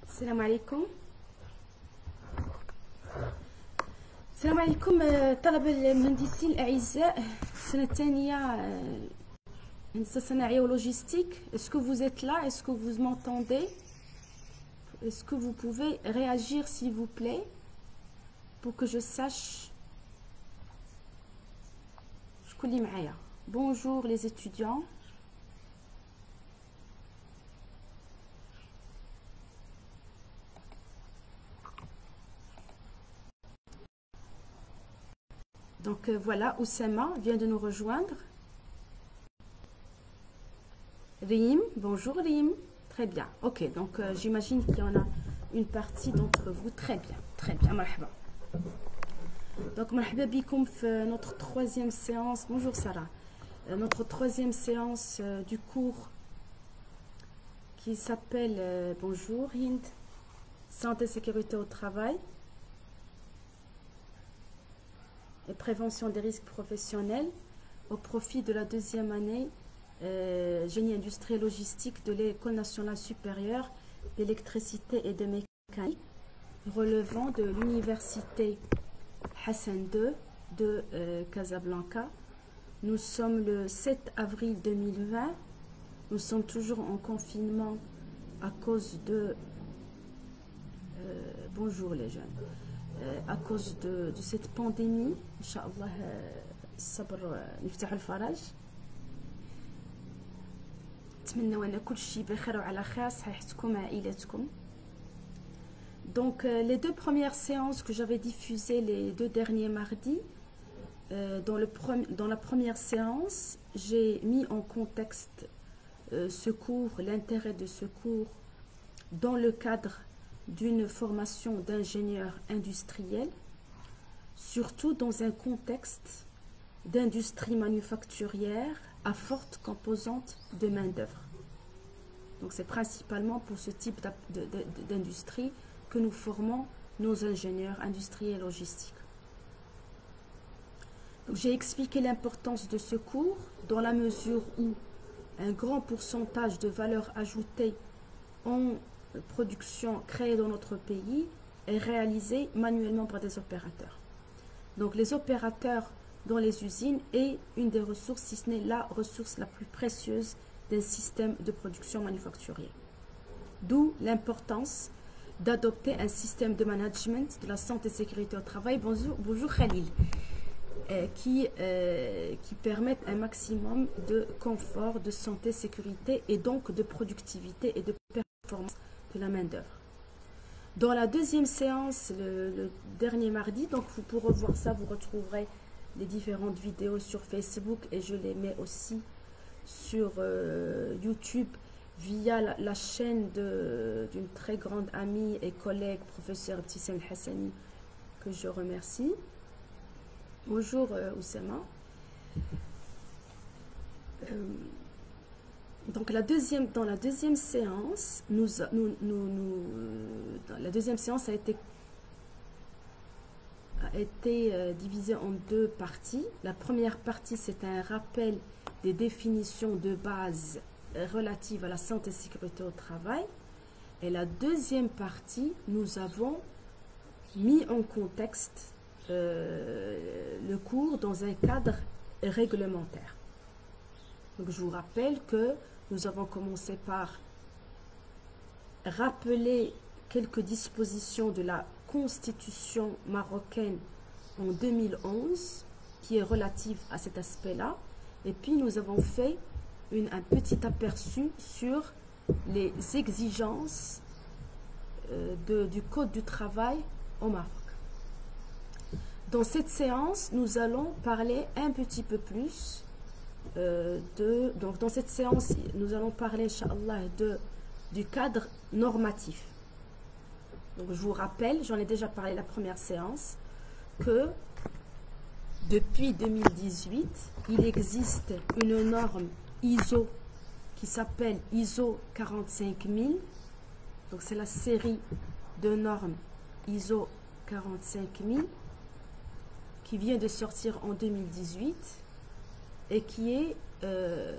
السلام عليكم. السلام عليكم طلبة المهندسين الأعزاء، السنة الثانية هندسة صناعية ولوجيستيك. Est-ce que vous êtes là? Est-ce que vous m'entendez? Est-ce que vous pouvez réagir s'il vous plaît pour que je sache شكون اللي معايا. Bonjour les étudiants. Donc voilà, Oussama vient de nous rejoindre. Rim, bonjour Rim. Très bien. Ok, donc j'imagine qu'il y en a une partie d'entre vous. Très bien, très bien. Marhaba. Donc marhaba bikoum في notre troisième séance. Bonjour Sarah. Notre troisième séance du cours qui s'appelle bonjour Hind, santé et sécurité au travail et prévention des risques professionnels au profit de la deuxième année génie industriel logistique de l'École nationale supérieure d'électricité et de mécanique relevant de l'université Hassan II de Casablanca. Nous sommes le 7 avril 2020. Nous sommes toujours en confinement à cause de bonjour les jeunes, à cause de cette pandémie. Inch'Allah الصبر نفتح الفرج. نتمنى ان كل شيء بخير وعلى خير، صحيحتكم عائلتكم. Donc les deux premières séances que j'avais diffusées les deux derniers mardis, dans la première séance, j'ai mis en contexte ce cours, l'intérêt de ce cours dans le cadre d'une formation d'ingénieur industriel, surtout dans un contexte d'industrie manufacturière à forte composante de main-d'œuvre. Donc c'est principalement pour ce type d'industrie que nous formons nos ingénieurs industriels et logistiques. J'ai expliqué l'importance de ce cours dans la mesure où un grand pourcentage de valeur ajoutée en production créée dans notre pays est réalisée manuellement par des opérateurs. Donc les opérateurs dans les usines est une des ressources, si ce n'est la ressource la plus précieuse d'un système de production manufacturier. D'où l'importance d'adopter un système de management de la santé et sécurité au travail, bonjour Khalil, qui permettent un maximum de confort, de santé, sécurité et donc de productivité et de performance de la main-d'œuvre. Dans la deuxième séance, le dernier mardi, donc pour revoir ça, vous retrouverez les différentes vidéos sur Facebook et je les mets aussi sur YouTube via la chaîne d'une très grande amie et collègue, professeur Tissem Hassani, que je remercie. Bonjour Oussama. Donc dans la deuxième séance, la deuxième séance a été divisée en deux parties. La première partie, c'est un rappel des définitions de base relatives à la santé et sécurité au travail. Et la deuxième partie, nous avons mis en contexte le cours dans un cadre réglementaire. Donc je vous rappelle que nous avons commencé par rappeler quelques dispositions de la Constitution marocaine en 2011 qui est relative à cet aspect-là, et puis nous avons fait un petit aperçu sur les exigences du Code du travail au Maroc. Dans cette séance, nous allons parler un petit peu plus donc dans cette séance, nous allons parler, Inch'Allah, du cadre normatif. Donc je vous rappelle, j'en ai déjà parlé la première séance, que depuis 2018, il existe une norme ISO qui s'appelle ISO 45000. Donc c'est la série de normes ISO 45000 qui vient de sortir en 2018 et qui est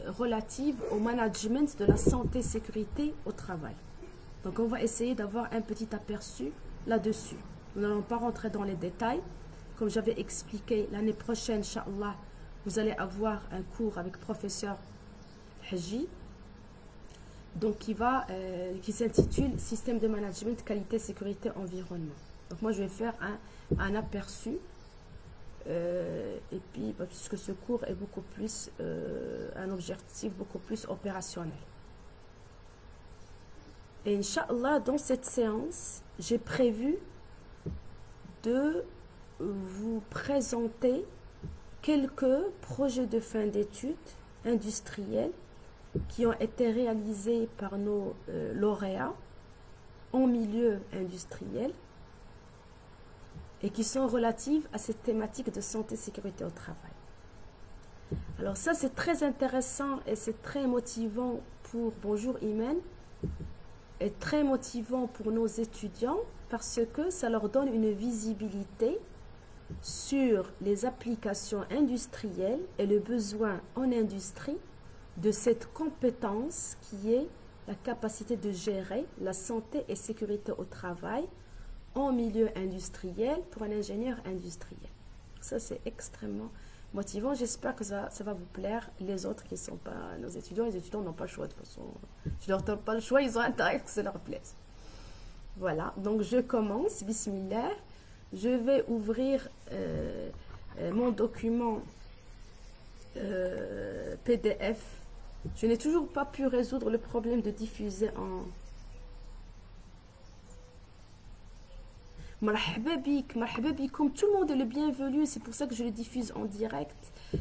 relative au management de la santé et sécurité au travail. Donc on va essayer d'avoir un petit aperçu là-dessus. Nous n'allons pas rentrer dans les détails. Comme j'avais expliqué, l'année prochaine, Inch'Allah, vous allez avoir un cours avec professeur Haji, donc qui s'intitule Système de management, qualité, sécurité, environnement. Donc moi je vais faire un aperçu et puis puisque ce cours est beaucoup plus un objectif beaucoup plus opérationnel. Et Inch'Allah, dans cette séance, j'ai prévu de vous présenter quelques projets de fin d'études industriels qui ont été réalisés par nos lauréats en milieu industriel et qui sont relatives à cette thématique de santé et sécurité au travail. Alors ça, c'est très intéressant et c'est très motivant pour Bonjour Imen et très motivant pour nos étudiants parce que ça leur donne une visibilité sur les applications industrielles et le besoin en industrie de cette compétence qui est la capacité de gérer la santé et sécurité au travail en milieu industriel pour un ingénieur industriel. Ça, c'est extrêmement motivant. J'espère que ça va vous plaire. Les autres qui ne sont pas nos étudiants, les étudiants n'ont pas le choix de toute façon. Je leur donne pas le choix, ils ont intérêt que ça leur plaise. Voilà, donc je commence. Bismillah. Je vais ouvrir mon document PDF. Je n'ai toujours pas pu résoudre le problème de diffuser en... Marhaba bik, marhaba bikoum, tout le monde est le bienvenu, c'est pour ça que je le diffuse en direct.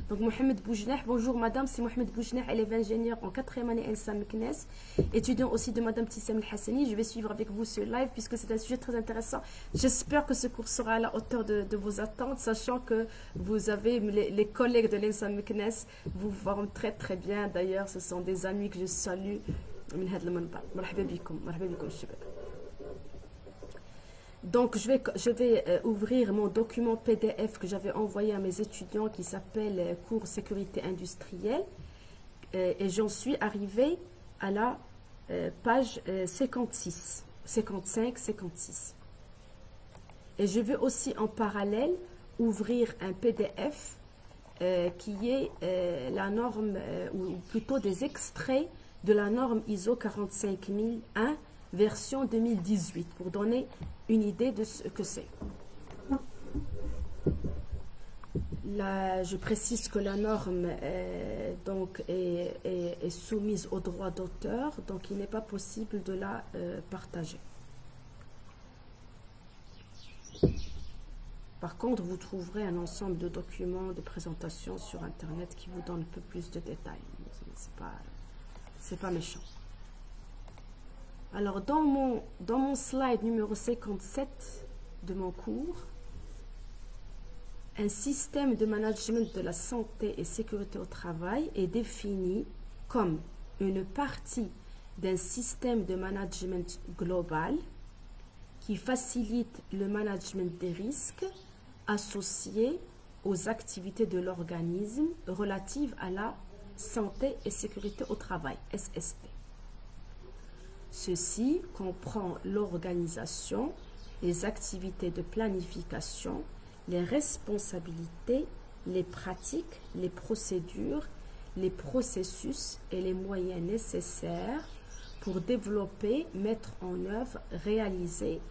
Donc Mohamed Boujneh, bonjour madame, c'est Mohamed Boujneh, élève ingénieur en 4e année Elsa Meknes, étudiant aussi de madame Tissem El-Hassani. Je vais suivre avec vous ce live puisque c'est un sujet très intéressant. J'espère que ce cours sera à la hauteur de vos attentes, sachant que vous avez les collègues de l'Elsa Meknes vous forment très très bien. D'ailleurs, ce sont des amis que je salue. Marhaba bikoum, marhaba bikoum shabab. Donc, je vais ouvrir mon document PDF que j'avais envoyé à mes étudiants qui s'appelle Cours Sécurité Industrielle. Et j'en suis arrivée à la page 56, 55, 56. Et je vais aussi en parallèle ouvrir un PDF qui est la norme, ou plutôt des extraits de la norme ISO 45001 version 2018 pour donner une idée de ce que c'est. Là, je précise que la norme donc est soumise aux droits d'auteur, donc il n'est pas possible de la partager. Par contre, vous trouverez un ensemble de documents, de présentations sur Internet qui vous donnent un peu plus de détails. C'est pas méchant. Alors, dans mon slide numéro 57 de mon cours, un système de management de la santé et sécurité au travail est défini comme une partie d'un système de management global qui facilite le management des risques associés aux activités de l'organisme relatives à la santé et sécurité au travail, SST. Ceci comprend l'organisation, les activités de planification, les responsabilités, les pratiques, les procédures, les processus et les moyens nécessaires pour développer, mettre en œuvre, réaliser,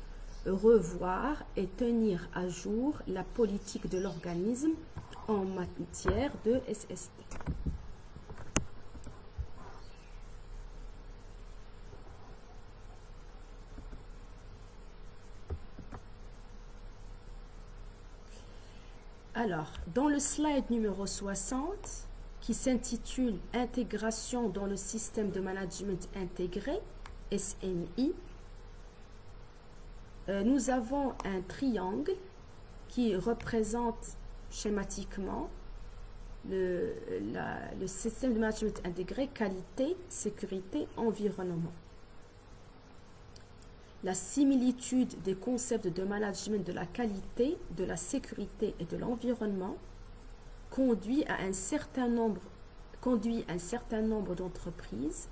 revoir et tenir à jour la politique de l'organisme en matière de SST. Alors, dans le slide numéro 60, qui s'intitule « Intégration dans le système de management intégré », SMI, nous avons un triangle qui représente schématiquement le système de management intégré, qualité, sécurité, environnement. La similitude des concepts de management de la qualité, de la sécurité et de l'environnement conduit un certain nombre d'entreprises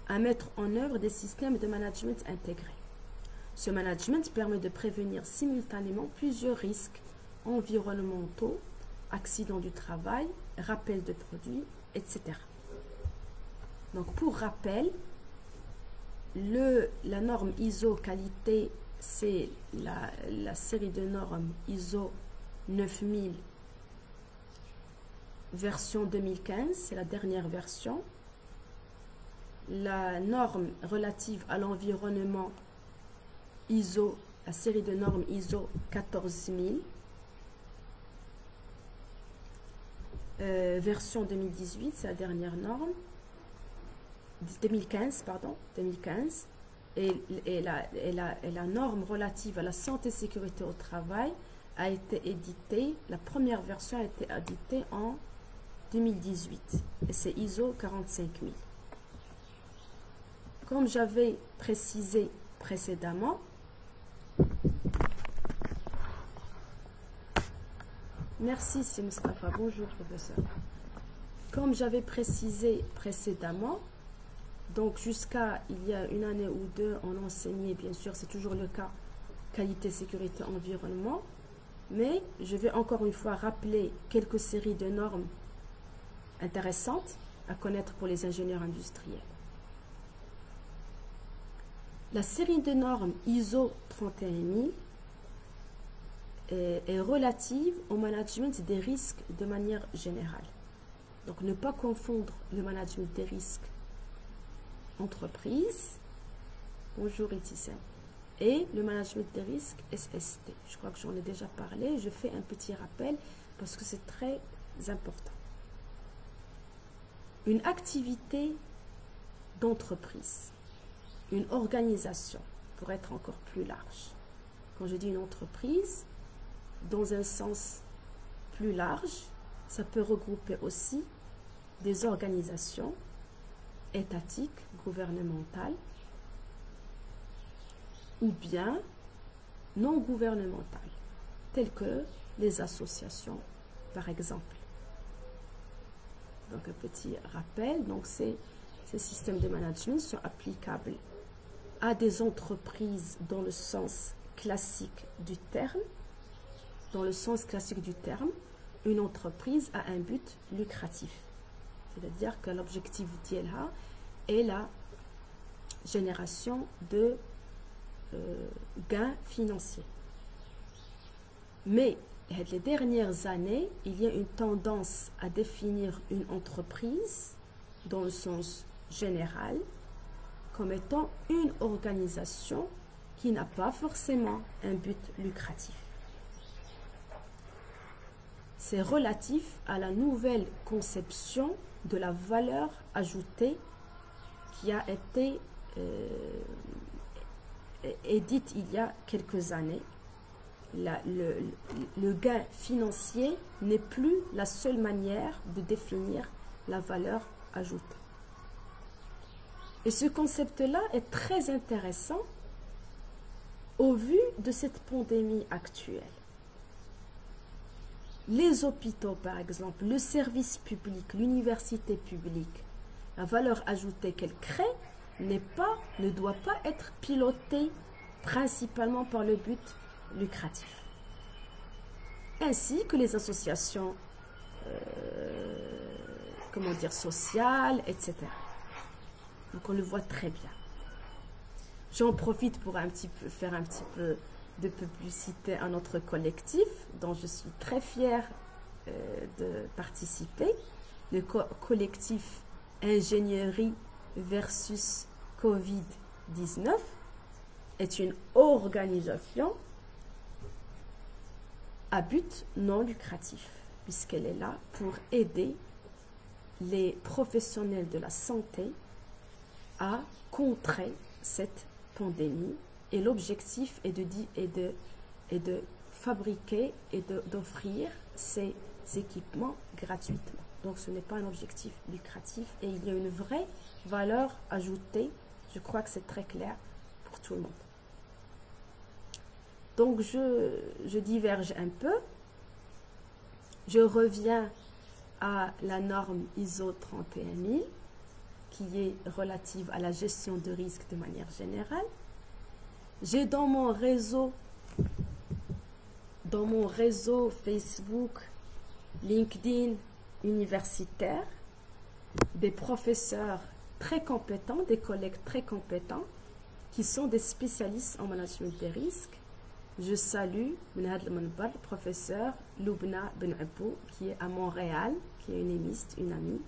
à mettre en œuvre des systèmes de management intégrés. Ce management permet de prévenir simultanément plusieurs risques environnementaux, accidents du travail, rappel de produits, etc. Donc pour rappel, la norme ISO qualité, c'est la série de normes ISO 9000 version 2015, c'est la dernière version. La norme relative à l'environnement ISO, la série de normes ISO 14000 version 2018, c'est la dernière norme. 2015, pardon, 2015. Et la norme relative à la santé et sécurité au travail a été éditée, la première version a été éditée en 2018 et c'est ISO 45000. Comme j'avais précisé précédemment, merci, c'est Mustafa, bonjour professeur. Comme j'avais précisé précédemment, donc jusqu'à il y a une année ou deux, on enseignait, bien sûr, c'est toujours le cas, qualité, sécurité, environnement, mais je vais encore une fois rappeler quelques séries de normes intéressantes à connaître pour les ingénieurs industriels. La série de normes ISO 31000 est relative au management des risques de manière générale. Donc ne pas confondre le management des risques entreprise, bonjour Itissem, et le management des risques SST. Je crois que j'en ai déjà parlé, je fais un petit rappel parce que c'est très important. Une activité d'entreprise, une organisation, pour être encore plus large. Quand je dis une entreprise, dans un sens plus large, ça peut regrouper aussi des organisations étatiques, gouvernementales, ou bien non gouvernementales, telles que les associations, par exemple. Donc, un petit rappel, donc ces systèmes de management sont applicables à des entreprises dans le sens classique du terme. Dans le sens classique du terme, une entreprise a un but lucratif. C'est-à-dire que l'objectif d'IELA est la génération de gains financiers. Mais les dernières années, il y a une tendance à définir une entreprise dans le sens général comme étant une organisation qui n'a pas forcément un but lucratif. C'est relatif à la nouvelle conception de la valeur ajoutée qui a été édite il y a quelques années. Le gain financier n'est plus la seule manière de définir la valeur ajoutée. Et ce concept-là est très intéressant au vu de cette pandémie actuelle. Les hôpitaux, par exemple, le service public, l'université publique, la valeur ajoutée qu'elle crée ne doit pas être pilotée principalement par le but lucratif. Ainsi que les associations sociales, etc. Donc on le voit très bien. J'en profite pour faire un petit peu de publicité à notre collectif, dont je suis très fière de participer. Le collectif Ingénierie versus Covid-19 est une organisation à but non lucratif, puisqu'elle est là pour aider les professionnels de la santé à contrer cette pandémie. Et l'objectif est de fabriquer et d'offrir ces équipements gratuitement. Donc ce n'est pas un objectif lucratif et il y a une vraie valeur ajoutée. Je crois que c'est très clair pour tout le monde. Donc je diverge un peu. Je reviens à la norme ISO 31000 qui est relative à la gestion de risque de manière générale. J'ai dans mon réseau Facebook, LinkedIn universitaire, des professeurs très compétents, des collègues très compétents qui sont des spécialistes en management des risques. Je salue le professeur Loubna Ben Abou qui est à Montréal, qui est une émiste, une amie,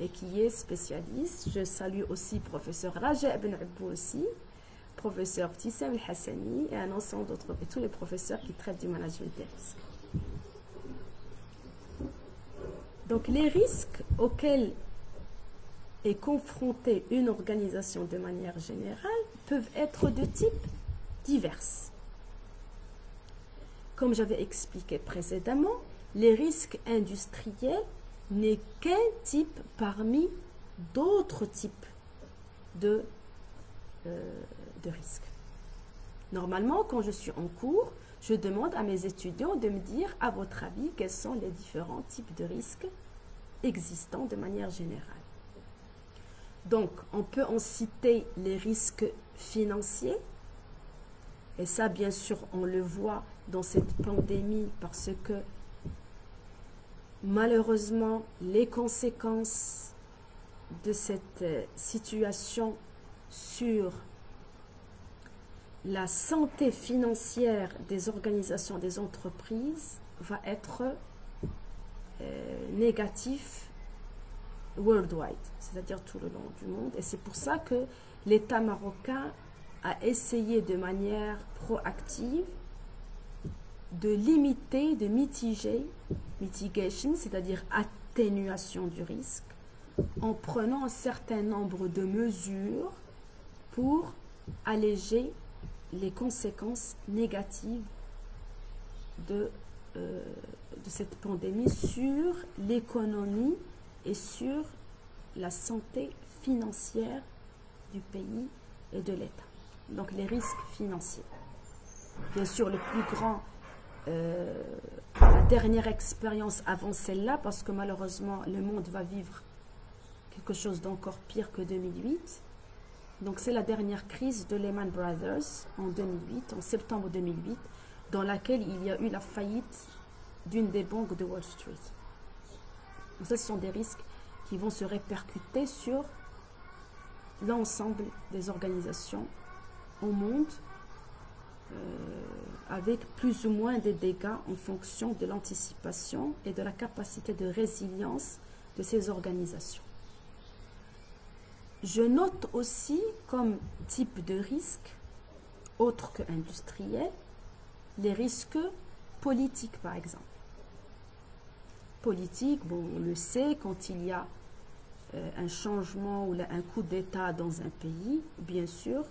et qui est spécialiste. Je salue aussi professeur Raja Ben Abou aussi, professeur Tissam El-Hassani et un ensemble d'autres, et tous les professeurs qui traitent du management des risques. Donc les risques auxquels est confrontée une organisation de manière générale peuvent être de types divers. Comme j'avais expliqué précédemment, les risques industriels n'est qu'un type parmi d'autres types de risques. Normalement, quand je suis en cours, je demande à mes étudiants de me dire, à votre avis, quels sont les différents types de risques existants de manière générale. Donc, on peut en citer les risques financiers. Et ça, bien sûr, on le voit dans cette pandémie parce que, malheureusement, les conséquences de cette situation sur la santé financière des organisations, des entreprises, va être négatif worldwide, c'est-à-dire tout le long du monde. Et c'est pour ça que l'État marocain a essayé de manière proactive de limiter, de mitiger, mitigation, c'est-à-dire atténuation du risque, en prenant un certain nombre de mesures pour alléger les conséquences négatives de cette pandémie sur l'économie et sur la santé financière du pays et de l'État. Donc les risques financiers. Bien sûr, le plus grand, la dernière expérience avant celle-là, parce que malheureusement, le monde va vivre quelque chose d'encore pire que 2008. Donc c'est la dernière crise de Lehman Brothers en 2008, en septembre 2008, dans laquelle il y a eu la faillite d'une des banques de Wall Street. Donc ça, ce sont des risques qui vont se répercuter sur l'ensemble des organisations au monde, avec plus ou moins des dégâts en fonction de l'anticipation et de la capacité de résilience de ces organisations. Je note aussi comme type de risque, autre que industriel, les risques politiques par exemple. Politique, bon, on le sait, quand il y a un changement ou un coup d'État dans un pays, bien sûr,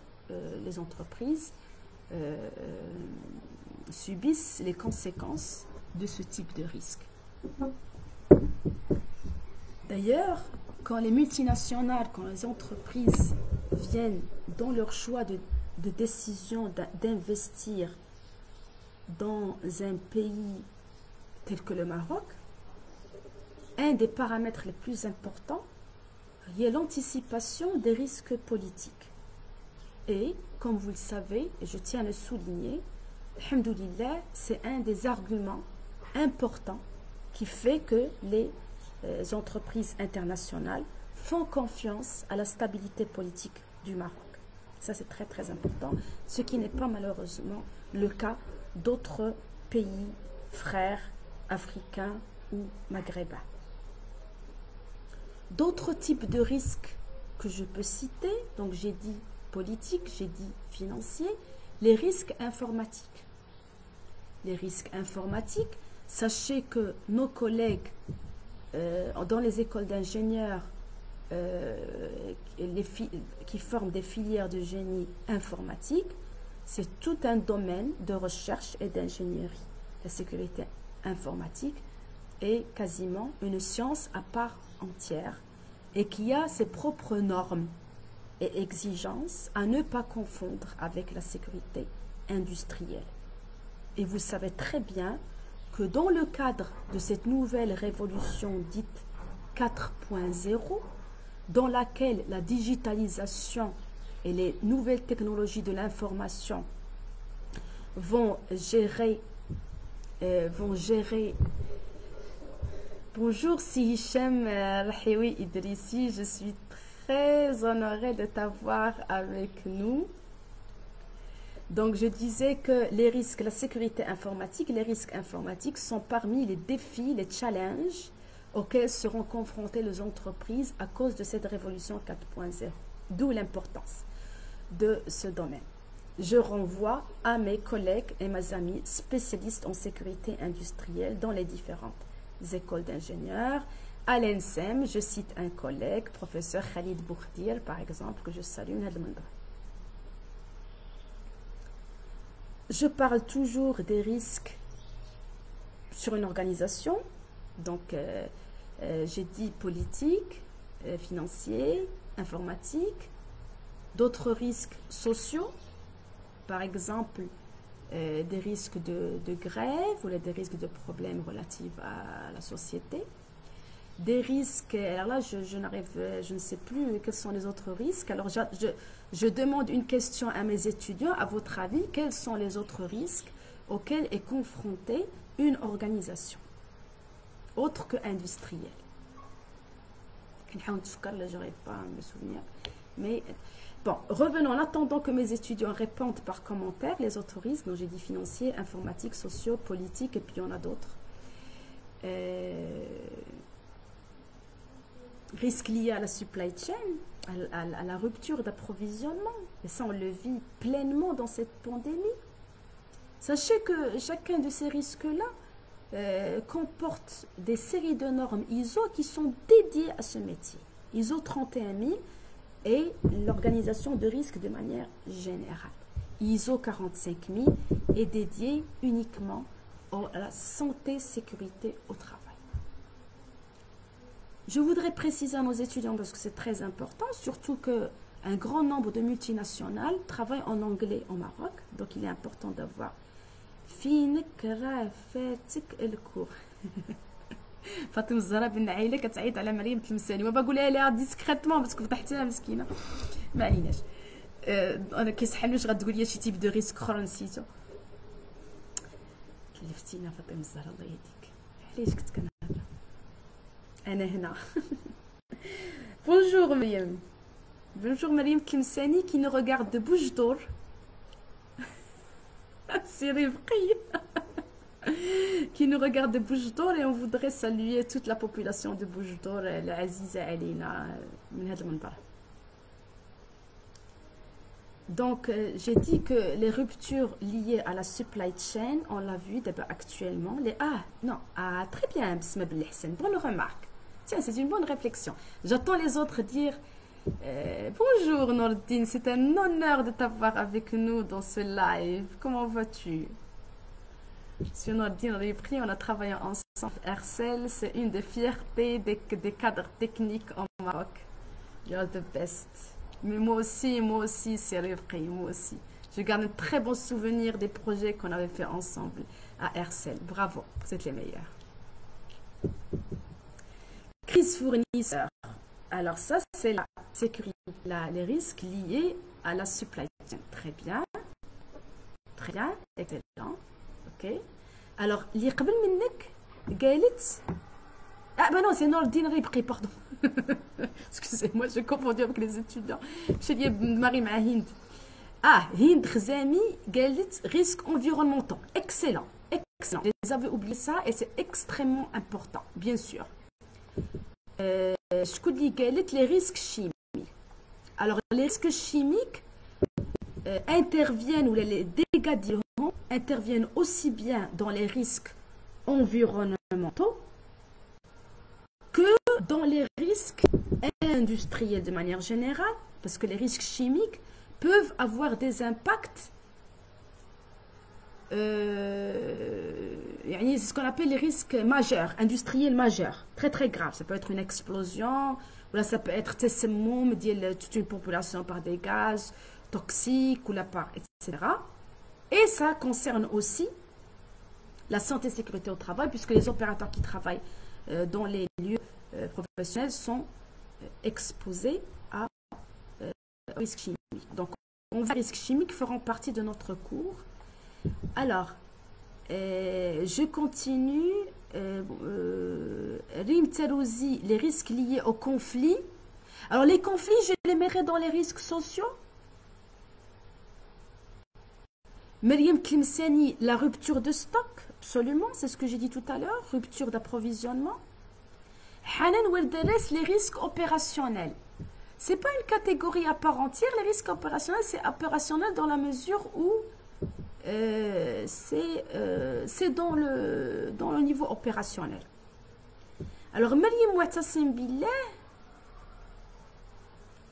les entreprises subissent les conséquences de ce type de risque. D'ailleurs, quand les multinationales, quand les entreprises viennent dans leur choix de décision d'investir dans un pays tel que le Maroc, un des paramètres les plus importants est l'anticipation des risques politiques. Et, comme vous le savez, et je tiens à le souligner, alhamdoulilah, c'est un des arguments importants qui fait que les entreprises internationales font confiance à la stabilité politique du Maroc. Ça, c'est très très important, ce qui n'est pas malheureusement le cas d'autres pays frères africains ou maghrébins. D'autres types de risques que je peux citer, donc j'ai dit politique, j'ai dit financier, les risques informatiques. Les risques informatiques, sachez que nos collègues dans les écoles d'ingénieurs qui forment des filières de génie informatique, c'est tout un domaine de recherche et d'ingénierie. La sécurité informatique est quasiment une science à part entière et qui a ses propres normes et exigences à ne pas confondre avec la sécurité industrielle. Et vous savez très bien que dans le cadre de cette nouvelle révolution dite 4.0, dans laquelle la digitalisation et les nouvelles technologies de l'information vont gérer. Bonjour, c'est Hichem Rahiwi Idrissi, je suis très honorée de t'avoir avec nous. Donc, je disais que les risques, la sécurité informatique, les risques informatiques sont parmi les défis, les challenges auxquels seront confrontées les entreprises à cause de cette révolution 4.0. D'où l'importance de ce domaine. Je renvoie à mes collègues et mes amis spécialistes en sécurité industrielle dans les différentes écoles d'ingénieurs. À l'ENSEM, je cite un collègue, professeur Khalid Bourdir, par exemple, que je salue. Je parle toujours des risques sur une organisation. Donc, j'ai dit politique, financier, informatique, d'autres risques sociaux, par exemple, des risques de grève ou des risques de problèmes relatifs à la société. Des risques, alors là, je ne sais plus quels sont les autres risques. Alors, je demande une question à mes étudiants. À votre avis, quels sont les autres risques auxquels est confrontée une organisation, autre que industrielle? Je n'arrive pas à me souvenir. Mais bon, revenons en attendant que mes étudiants répondent par commentaire les autres risques. Donc, j'ai dit financiers, informatiques, sociaux, politiques, et puis il y en a d'autres. Risques liés à la supply chain, à la rupture d'approvisionnement. Et ça, on le vit pleinement dans cette pandémie. Sachez que chacun de ces risques-là comporte des séries de normes ISO qui sont dédiées à ce métier. ISO 31000 et l'organisation de risques de manière générale. ISO 45000 est dédié uniquement à la santé, sécurité au travail. Je voudrais préciser à nos étudiants, parce que c'est très important, surtout qu'un grand nombre de multinationales travaillent en anglais au Maroc, donc il est important d'avoir فينك راه فاتك الكور. فاطمه الزهراء بن عايله كتعيط على مريم تلمساني وبقولها لها ديسكريتمون باسكو فتحتيها مسكينه ما عليناش. انا كيسحلني واش غتقول لي شي تيب دو ريسك اخر نسيتو. كلفتينا فاطمه الزهراء الله يهديك. علاش كنت كنهضر انا هنا. Bonjour مريم. Bonjour مريم تلمساني qui nous regarde de bouche d'or. C'est Rivqi qui nous regarde de Bouche d'Or et on voudrait saluer toute la population de Bouche d'Or, l'Aziza Alina. Donc, j'ai dit que les ruptures liées à la supply chain, on l'a vu actuellement. Très bien, bonne remarque. Tiens, c'est une bonne réflexion. J'attends les autres dire bonjour Nordine, c'est un honneur de t'avoir avec nous dans ce live. Comment vas-tu? Je suis Nordine Ripri, on a travaillé ensemble. Aircel, c'est une des fiertés des cadres techniques au Maroc. You're the best. Mais moi aussi, c'est Ripri, moi aussi. Je garde un très bon souvenir des projets qu'on avait fait ensemble à Aircel. Bravo, vous êtes les meilleurs. Crise fournisseur. Alors ça, c'est la sécurité, les risques liés à la supply chain. Très bien, excellent. Ok. Alors, li قبل منك قالت ben non, c'est Nordine Ripri, pardon. Excusez-moi, j'ai confondu avec les étudiants. Je dis Marie مع هند. Hind Khzami قالت risques environnementaux. Excellent. Je les avais oublié ça et c'est extrêmement important, bien sûr. Je vous dis les risques chimiques. Alors, les risques chimiques interviennent, ou les dégâts d'ions interviennent aussi bien dans les risques environnementaux que dans les risques industriels de manière générale, parce que les risques chimiques peuvent avoir des impacts, c'est ce qu'on appelle les risques majeurs, industriels majeurs, très très graves. Ça peut être une explosion, ou là ça peut être toute une population par des gaz toxiques, ou là par etc. Et ça concerne aussi la santé et sécurité au travail, puisque les opérateurs qui travaillent dans les lieux professionnels sont exposés à risque chimique. Donc, on va risques chimiques feront partie de notre cours. Alors, je continue. Rim Terouzi, les risques liés au conflit. Alors, les conflits, je les mettrai dans les risques sociaux. Myriam Klimseni, la rupture de stock. Absolument, c'est ce que j'ai dit tout à l'heure. Rupture d'approvisionnement. Hanan Werdeles, les risques opérationnels. C'est pas une catégorie à part entière. Les risques opérationnels, c'est opérationnel dans la mesure où c'est dans le niveau opérationnel. Alors, Myriam Ouatassim Billah,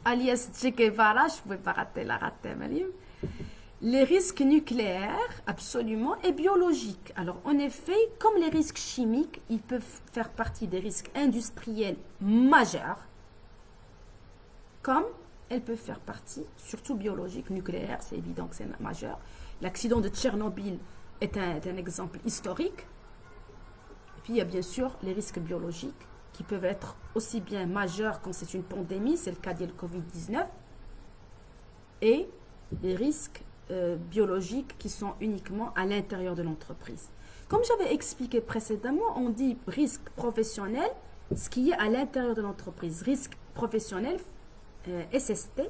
alias Che Guevara, je ne pouvais pas rater, Myriam. Les risques nucléaires, absolument, et biologiques. Alors, en effet, comme les risques chimiques, ils peuvent faire partie des risques industriels majeurs, comme elles peuvent faire partie, surtout biologiques, nucléaires, c'est évident que c'est majeur. L'accident de Tchernobyl est un exemple historique. Et puis, il y a bien sûr les risques biologiques qui peuvent être aussi bien majeurs quand c'est une pandémie, c'est le cas de la Covid-19, et les risques biologiques qui sont uniquement à l'intérieur de l'entreprise. Comme j'avais expliqué précédemment, on dit risque professionnel, ce qui est à l'intérieur de l'entreprise. Risque professionnel, SST,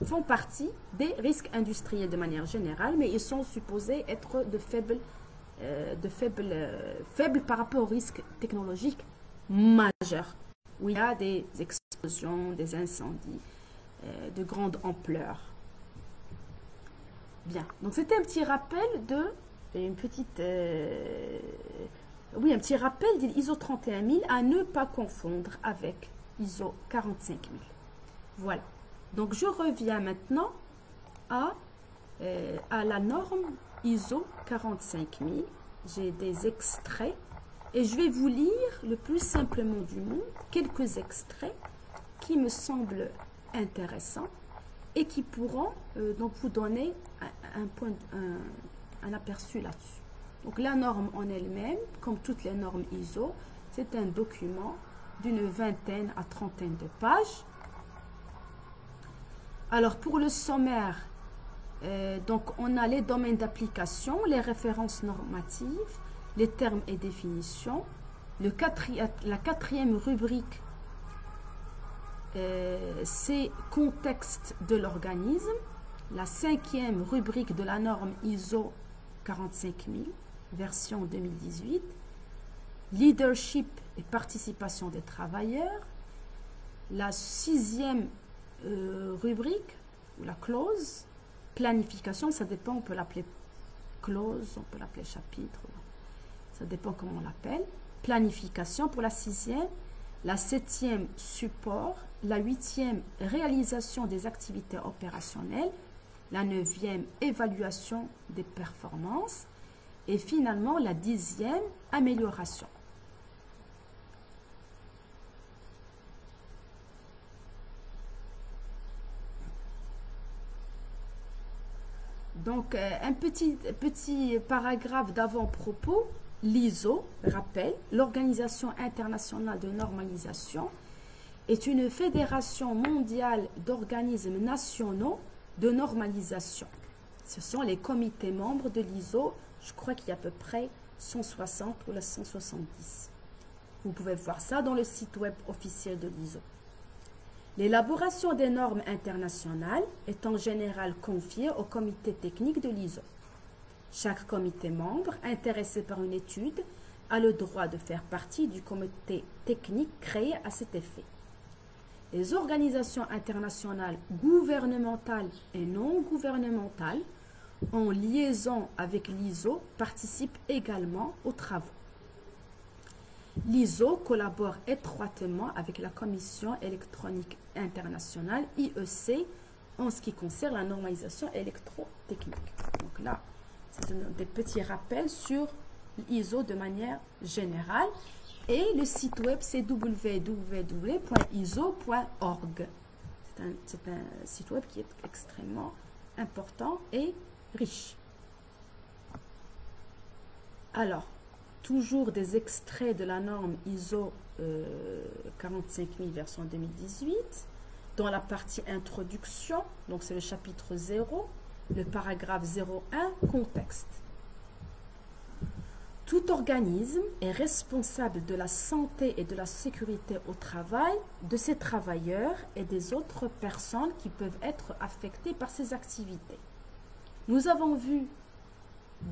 font partie des risques industriels de manière générale, mais ils sont supposés être faibles par rapport aux risques technologiques majeurs, où il y a des explosions, des incendies de grande ampleur. Bien, donc c'était un petit rappel un petit rappel de l'ISO 31000 à ne pas confondre avec ISO 45000. Voilà. Donc, je reviens maintenant à la norme ISO 45000. J'ai des extraits et je vais vous lire le plus simplement du monde quelques extraits qui me semblent intéressants et qui pourront donc vous donner un aperçu là-dessus. Donc, la norme en elle-même, comme toutes les normes ISO, c'est un document d'une vingtaine à trentaine de pages. Alors, pour le sommaire, donc on a les domaines d'application, les références normatives, les termes et définitions. La quatrième rubrique, c'est contexte de l'organisme. La cinquième rubrique de la norme ISO 45000, version 2018. Leadership et participation des travailleurs. La sixième rubrique, ou la clause, planification, ça dépend, on peut l'appeler clause, on peut l'appeler chapitre, ça dépend comment on l'appelle. Planification pour la sixième, la septième, support, la huitième, réalisation des activités opérationnelles, la neuvième, évaluation des performances, et finalement la dixième, amélioration. Donc, un petit paragraphe d'avant-propos. L'ISO, rappel, l'Organisation internationale de normalisation, est une fédération mondiale d'organismes nationaux de normalisation. Ce sont les comités membres de l'ISO. Je crois qu'il y a à peu près 160 ou 170. Vous pouvez voir ça dans le site web officiel de l'ISO. L'élaboration des normes internationales est en général confiée au comité technique de l'ISO. Chaque comité membre intéressé par une étude a le droit de faire partie du comité technique créé à cet effet. Les organisations internationales gouvernementales et non gouvernementales en liaison avec l'ISO participent également aux travaux. L'ISO collabore étroitement avec la Commission électronique internationale, IEC, en ce qui concerne la normalisation électrotechnique. Donc là, c'est des petits rappels sur l'ISO de manière générale. Et le site web, c'est www.iso.org. C'est un site web qui est extrêmement important et riche. Alors, toujours des extraits de la norme ISO 45000 version 2018, dans la partie introduction, donc c'est le chapitre 0, le paragraphe 01, contexte. Tout organisme est responsable de la santé et de la sécurité au travail de ses travailleurs et des autres personnes qui peuvent être affectées par ces activités. Nous avons vu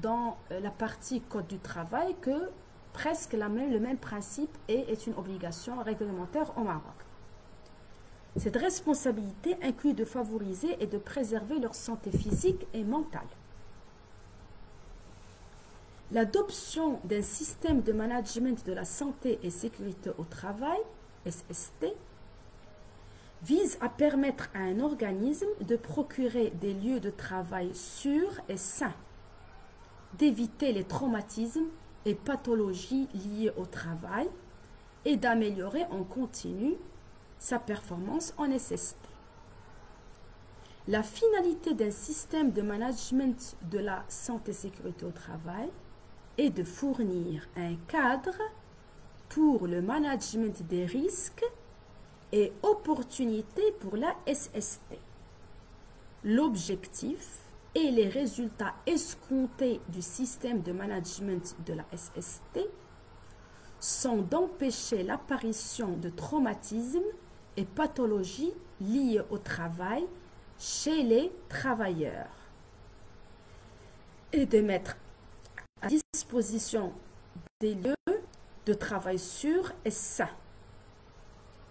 dans la partie Code du travail que presque le même principe est une obligation réglementaire au Maroc. Cette responsabilité inclut de favoriser et de préserver leur santé physique et mentale. L'adoption d'un système de management de la santé et sécurité au travail, SST, vise à permettre à un organisme de procurer des lieux de travail sûrs et sains, d'éviter les traumatismes et pathologies liées au travail et d'améliorer en continu sa performance en SST. La finalité d'un système de management de la santé et sécurité au travail est de fournir un cadre pour le management des risques et opportunités pour la SST. L'objectif et les résultats escomptés du système de management de la SST sont d'empêcher l'apparition de traumatismes et pathologies liées au travail chez les travailleurs et de mettre à disposition des lieux de travail sûrs et sains.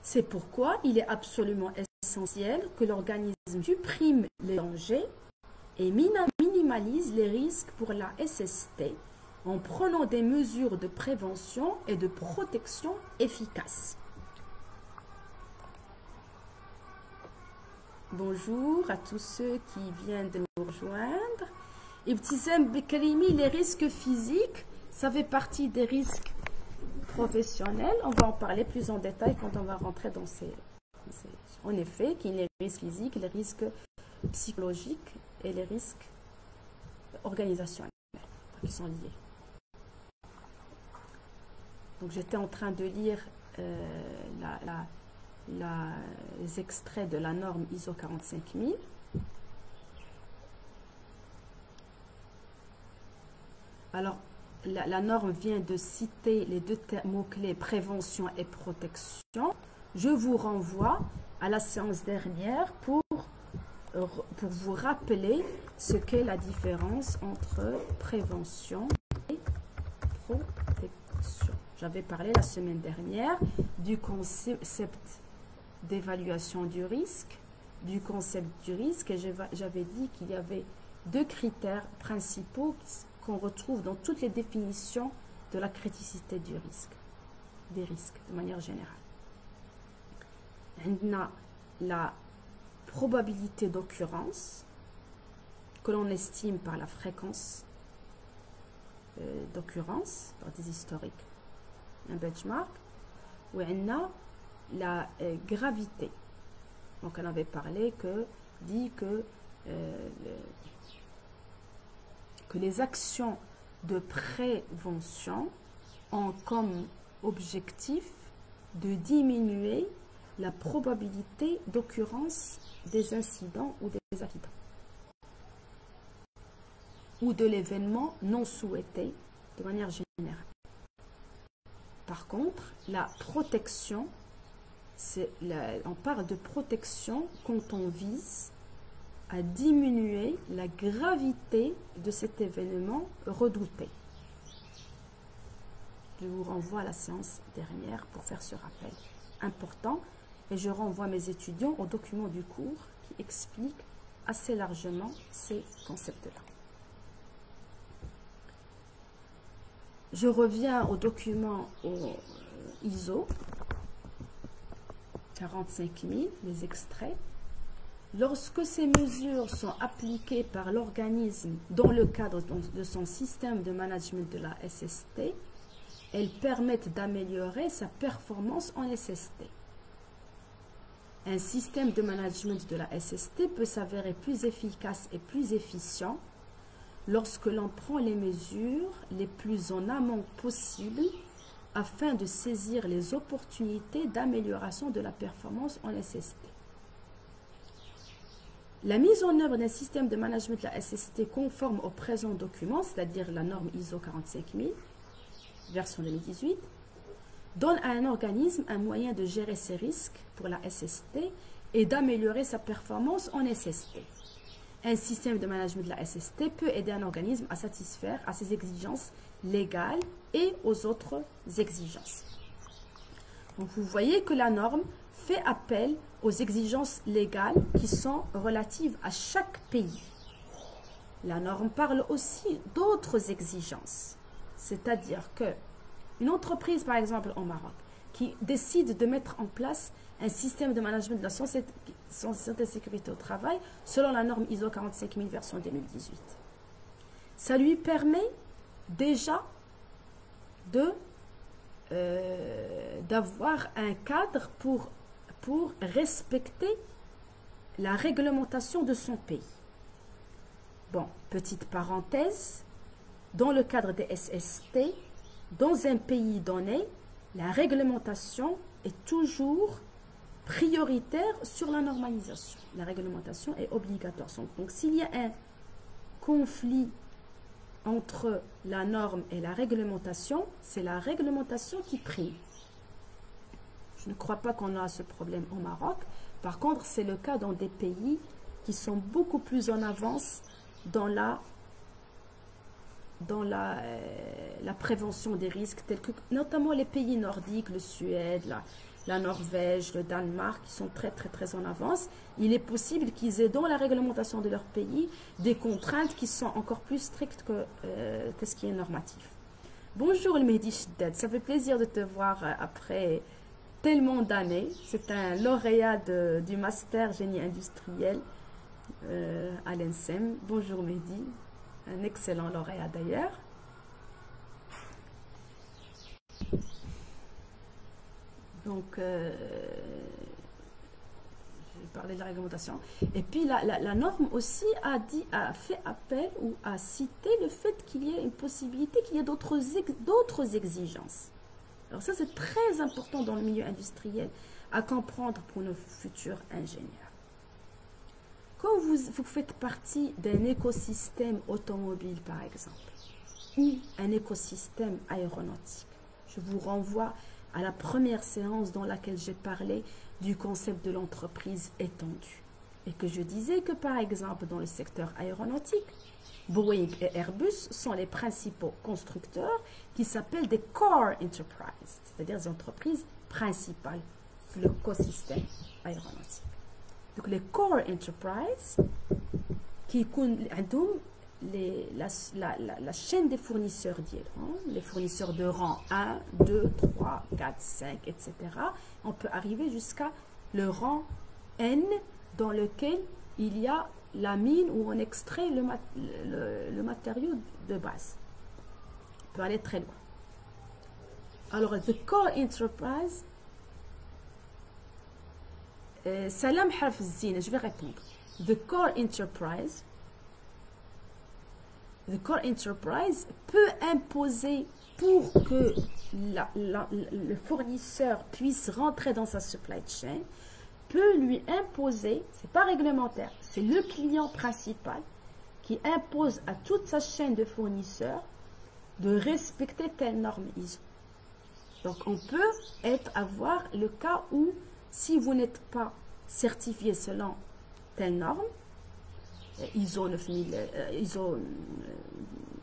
C'est pourquoi il est absolument essentiel que l'organisme supprime les dangers et minimalise les risques pour la SST en prenant des mesures de prévention et de protection efficaces. Bonjour à tous ceux qui viennent de nous rejoindre. Ibtissam Bekarimi, les risques physiques, ça fait partie des risques professionnels. On va en parler plus en détail quand on va rentrer dans ces... En effet, qu'il y a les risques physiques, les risques psychologiques et les risques organisationnels qui sont liés. Donc j'étais en train de lire les extraits de la norme ISO 45000. Alors, la norme vient de citer les deux mots-clés prévention et protection. Je vous renvoie à la séance dernière pour vous rappeler ce qu'est la différence entre prévention et protection. J'avais parlé la semaine dernière du concept d'évaluation du risque, et j'avais dit qu'il y avait deux critères principaux qu'on retrouve dans toutes les définitions de la criticité du risque, des risques de manière générale. On a la probabilité d'occurrence que l'on estime par la fréquence d'occurrence, par des historiques, un benchmark, où on a la gravité. Donc on avait parlé que les actions de prévention ont comme objectif de diminuer la probabilité d'occurrence des incidents ou des accidents ou de l'événement non souhaité de manière générale. Par contre, la protection, on parle de protection quand on vise à diminuer la gravité de cet événement redouté. Je vous renvoie à la séance dernière pour faire ce rappel important et je renvoie mes étudiants au document du cours qui explique assez largement ces concepts-là. Je reviens au document ISO 45000, les extraits. Lorsque ces mesures sont appliquées par l'organisme dans le cadre de son système de management de la SST, elles permettent d'améliorer sa performance en SST. Un système de management de la SST peut s'avérer plus efficace et plus efficient lorsque l'on prend les mesures les plus en amont possible afin de saisir les opportunités d'amélioration de la performance en SST. La mise en œuvre d'un système de management de la SST conforme au présent document, c'est-à-dire la norme ISO 45000, version 2018, donne à un organisme un moyen de gérer ses risques pour la SST et d'améliorer sa performance en SST. Un système de management de la SST peut aider un organisme à satisfaire à ses exigences légales et aux autres exigences. Donc vous voyez que la norme fait appel aux exigences légales qui sont relatives à chaque pays. La norme parle aussi d'autres exigences, c'est-à-dire que une entreprise, par exemple au Maroc, qui décide de mettre en place un système de management de la santé et sécurité au travail selon la norme ISO 45000 version 2018. Ça lui permet déjà d'avoir un cadre pour respecter la réglementation de son pays. Bon, petite parenthèse, dans le cadre des SST, dans un pays donné, la réglementation est toujours prioritaire sur la normalisation. La réglementation est obligatoire. Donc, s'il y a un conflit entre la norme et la réglementation, c'est la réglementation qui prime. Je ne crois pas qu'on a ce problème au Maroc. Par contre, c'est le cas dans des pays qui sont beaucoup plus en avance dans la prévention des risques, tels que notamment les pays nordiques, le Suède, la Norvège, le Danemark, qui sont très en avance. Il est possible qu'ils aient dans la réglementation de leur pays des contraintes qui sont encore plus strictes que ce qui est normatif. Bonjour le Mehdi Chiddad, ça fait plaisir de te voir après tellement d'années. C'est un lauréat du master génie industriel à l'ENSEM. Bonjour Mehdi, un excellent lauréat d'ailleurs. Donc, je vais parler de la réglementation. Et puis, la norme aussi a fait appel ou a cité le fait qu'il y ait une possibilité qu'il y ait d'autres exigences. Alors ça, c'est très important dans le milieu industriel à comprendre pour nos futurs ingénieurs. Quand vous faites partie d'un écosystème automobile, par exemple, ou un écosystème aéronautique, je vous renvoie à la première séance dans laquelle j'ai parlé du concept de l'entreprise étendue. Et que je disais que, par exemple, dans le secteur aéronautique, Boeing et Airbus sont les principaux constructeurs qui s'appellent des core enterprises, c'est-à-dire des entreprises principales de l'écosystème aéronautique. Donc, les core enterprises qui ont la chaîne des fournisseurs les fournisseurs de rang 1, 2, 3, 4, 5, etc. On peut arriver jusqu'à le rang N dans lequel il y a la mine où on extrait le matériau de base. On peut aller très loin. Alors, the core enterprise, Salam Harf Zine, je vais répondre. The core enterprise peut imposer pour que le fournisseur puisse rentrer dans sa supply chain, peut lui imposer, c'est pas réglementaire, c'est le client principal qui impose à toute sa chaîne de fournisseurs de respecter telle norme ISO. Donc on peut avoir le cas où si vous n'êtes pas certifié selon telle norme, ISO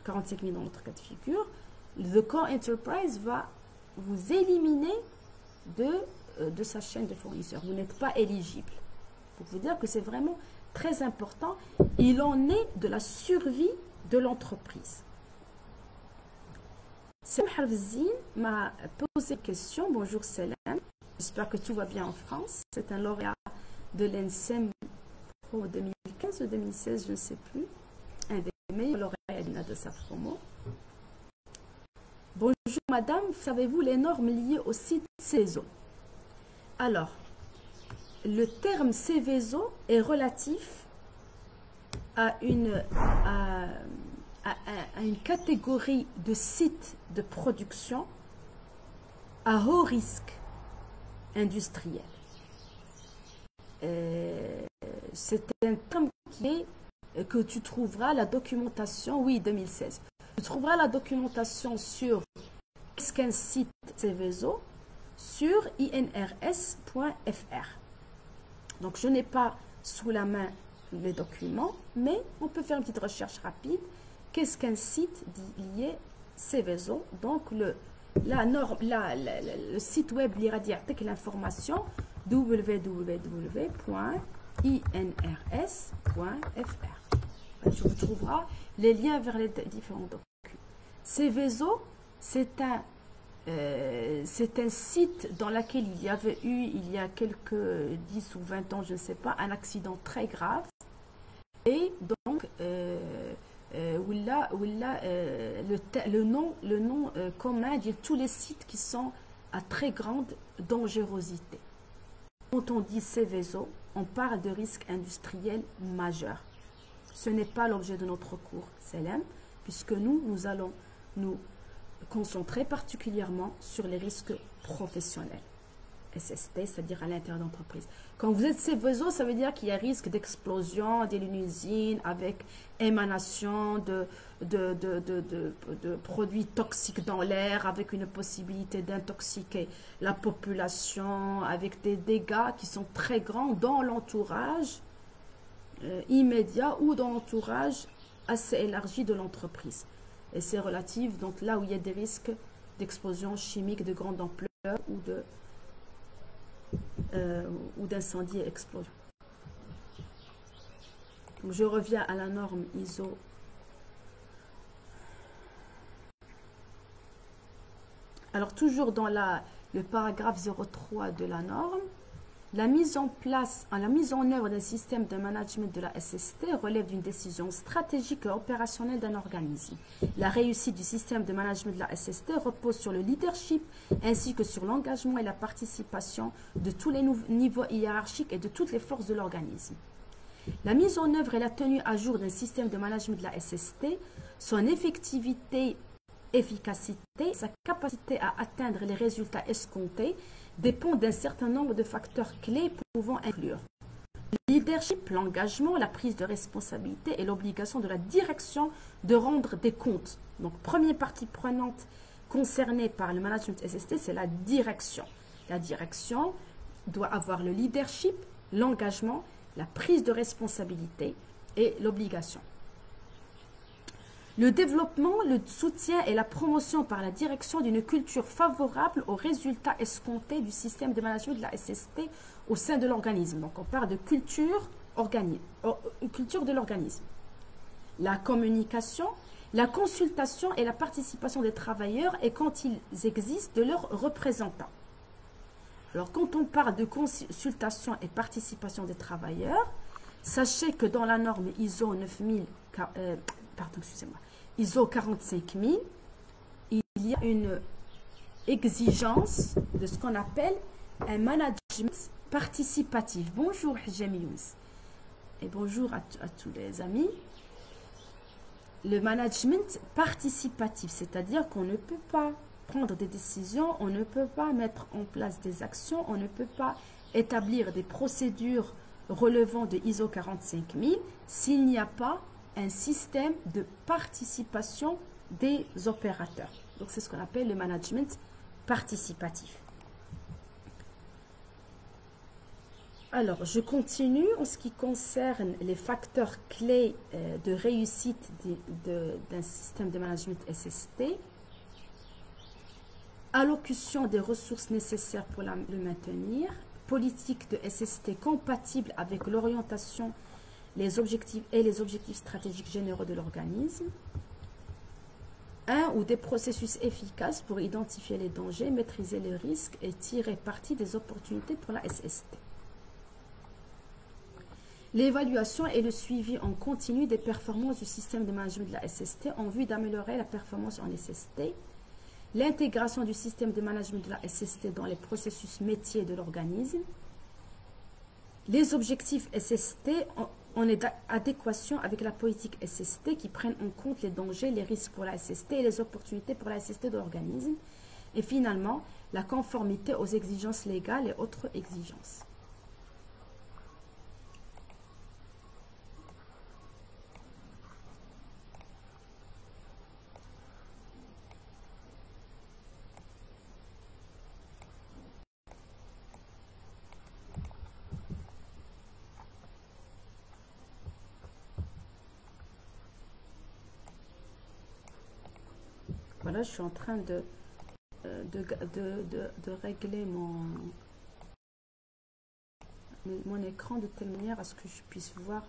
45000 dans notre cas de figure, le core enterprise va vous éliminer de sa chaîne de fournisseurs. Vous n'êtes pas éligible. Pour vous dire que c'est vraiment très important. Il en est de la survie de l'entreprise. Salam Harfzine m'a posé une question. Bonjour Salam. J'espère que tout va bien en France. C'est un lauréat de l'ENSEM Pro 2015 ou 2016, je ne sais plus. Un des meilleurs lauréats de sa promo. Bonjour madame, savez-vous les normes liées au site CESO? Alors, le terme CVSO est relatif à à une catégorie de sites de production à haut risque industriel. C'est un terme que tu trouveras la documentation, oui, 2016. Tu trouveras la documentation sur qu'est-ce qu'un site Seveso sur inrs.fr. Donc, je n'ai pas sous la main les documents, mais on peut faire une petite recherche rapide. Qu'est-ce qu'un site lié Seveso? Donc, le site web l'iradiatek l'information www.inrs.fr. Je vous trouvera les liens vers les différents documents. Seveso, c'est un site dans lequel il y avait eu, il y a quelques 10 ou 20 ans, je ne sais pas, un accident très grave. Et donc, le nom commun dit tous les sites qui sont à très grande dangerosité. Quand on dit Seveso, on parle de risque industriel majeur. Ce n'est pas l'objet de notre cours, Selem, puisque nous allons nous concentrer particulièrement sur les risques professionnels. SST, c'est-à-dire à l'intérieur d'entreprise. Quand vous êtes Seveso, ça veut dire qu'il y a risque d'explosion d'une usine avec émanation de produits toxiques dans l'air, avec une possibilité d'intoxiquer la population, avec des dégâts qui sont très grands dans l'entourage immédiat ou dans l'entourage assez élargi de l'entreprise. Et c'est relatif, donc là où il y a des risques d'explosion chimique de grande ampleur ou d'incendie et explosion. Donc je reviens à la norme ISO. Alors toujours dans le paragraphe 03 de la norme, la mise en œuvre d'un système de management de la SST relève d'une décision stratégique et opérationnelle d'un organisme. La réussite du système de management de la SST repose sur le leadership ainsi que sur l'engagement et la participation de tous les niveaux hiérarchiques et de toutes les forces de l'organisme. La mise en œuvre et la tenue à jour d'un système de management de la SST, son effectivité, efficacité, sa capacité à atteindre les résultats escomptés dépend d'un certain nombre de facteurs clés pouvant inclure le leadership, l'engagement, la prise de responsabilité et l'obligation de la direction de rendre des comptes. Donc, première partie prenante concernée par le management SST, c'est la direction. La direction doit avoir le leadership, l'engagement, la prise de responsabilité et l'obligation. Le développement, le soutien et la promotion par la direction d'une culture favorable aux résultats escomptés du système de management de la SST au sein de l'organisme. Donc, on parle de culture de l'organisme. La communication, la consultation et la participation des travailleurs et quand ils existent de leurs représentants. Alors, quand on parle de consultation et participation des travailleurs, sachez que dans la norme ISO 9000, ISO 45000, il y a une exigence de ce qu'on appelle un management participatif. Bonjour Hajjami Younes et bonjour à tous les amis. Le management participatif, c'est-à-dire qu'on ne peut pas prendre des décisions, on ne peut pas mettre en place des actions, on ne peut pas établir des procédures relevant de ISO 45000 s'il n'y a pas un système de participation des opérateurs. Donc, c'est ce qu'on appelle le management participatif. Alors, je continue en ce qui concerne les facteurs clés de réussite d'un système de management SST. Allocution des ressources nécessaires pour le maintenir. Politique de SST compatible avec l'orientation, les objectifs stratégiques généraux de l'organisme. Un ou des processus efficaces pour identifier les dangers, maîtriser les risques et tirer parti des opportunités pour la SST. L'évaluation et le suivi en continu des performances du système de management de la SST en vue d'améliorer la performance en SST. L'intégration du système de management de la SST dans les processus métiers de l'organisme. Les objectifs SST en adéquation avec la politique SST qui prenne en compte les dangers, les risques pour la SST et les opportunités pour la SST de l'organisme. Et finalement, la conformité aux exigences légales et autres exigences. Voilà, je suis en train de régler mon écran de telle manière à ce que je puisse voir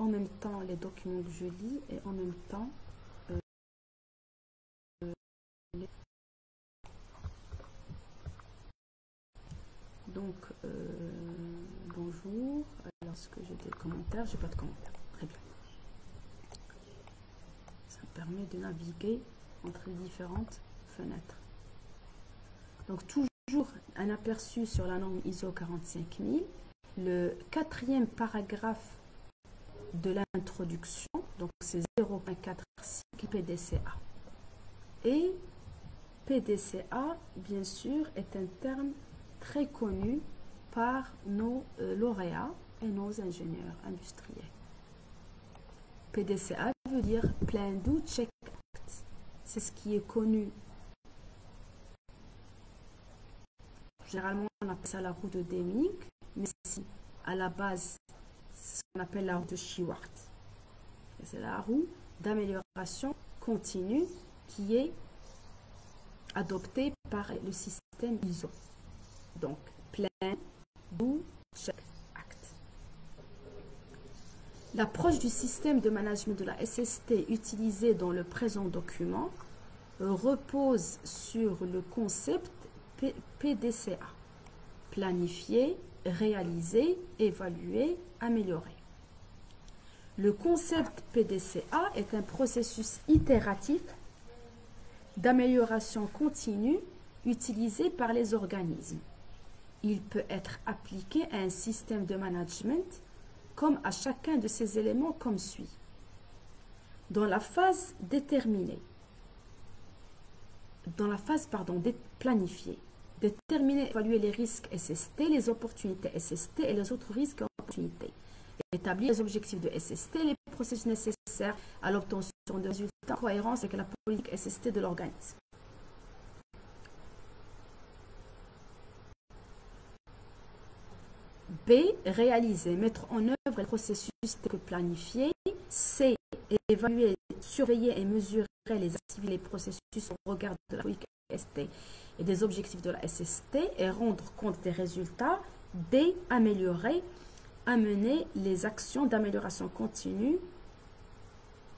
en même temps les documents que je lis et en même temps donc bonjour. Alors, est-ce que j'ai des commentaires? J'ai pas de commentaires. Très bien. Ça me permet de naviguer entre les différentes fenêtres. Donc toujours un aperçu sur la norme ISO 45000. Le 4e paragraphe de l'introduction, donc c'est 0.4 cycle PDCA. Et PDCA, bien sûr, est un terme très connu par nos lauréats et nos ingénieurs industriels. PDCA veut dire Plan Do Check Act. C'est ce qui est connu. Généralement, on appelle ça la roue de Deming, mais si à la base, c'est ce qu'on appelle la roue de Shewhart. C'est la roue d'amélioration continue qui est adoptée par le système ISO. Donc, Plan Do Check Act. L'approche du système de management de la SST utilisée dans le présent document repose sur le concept PDCA. Planifier, réaliser, évaluer, améliorer. Le concept PDCA est un processus itératif d'amélioration continue utilisé par les organismes. Il peut être appliqué à un système de management comme à chacun de ces éléments comme suit. Dans la phase déterminée, planifiée, déterminer, évaluer les risques SST, les opportunités SST et les autres risques et opportunités. Établir les objectifs de SST, les processus nécessaires à l'obtention de résultats en cohérence avec la politique SST de l'organisme. B. Réaliser, mettre en œuvre les processus que planifier. C. Évaluer, surveiller et mesurer les activités et les processus au regard de la politique SST et des objectifs de la SST et rendre compte des résultats. D. Améliorer, amener les actions d'amélioration continue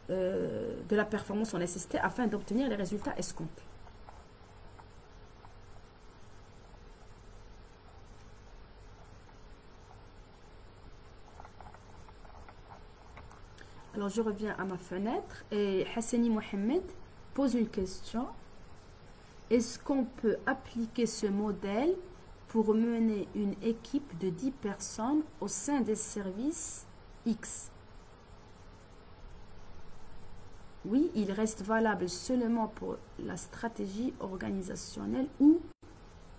de la performance en SST afin d'obtenir les résultats escomptés. Alors, je reviens à ma fenêtre et Hassani Mohamed pose une question. Est-ce qu'on peut appliquer ce modèle pour mener une équipe de 10 personnes au sein des services X? Oui, il reste valable seulement pour la stratégie organisationnelle ou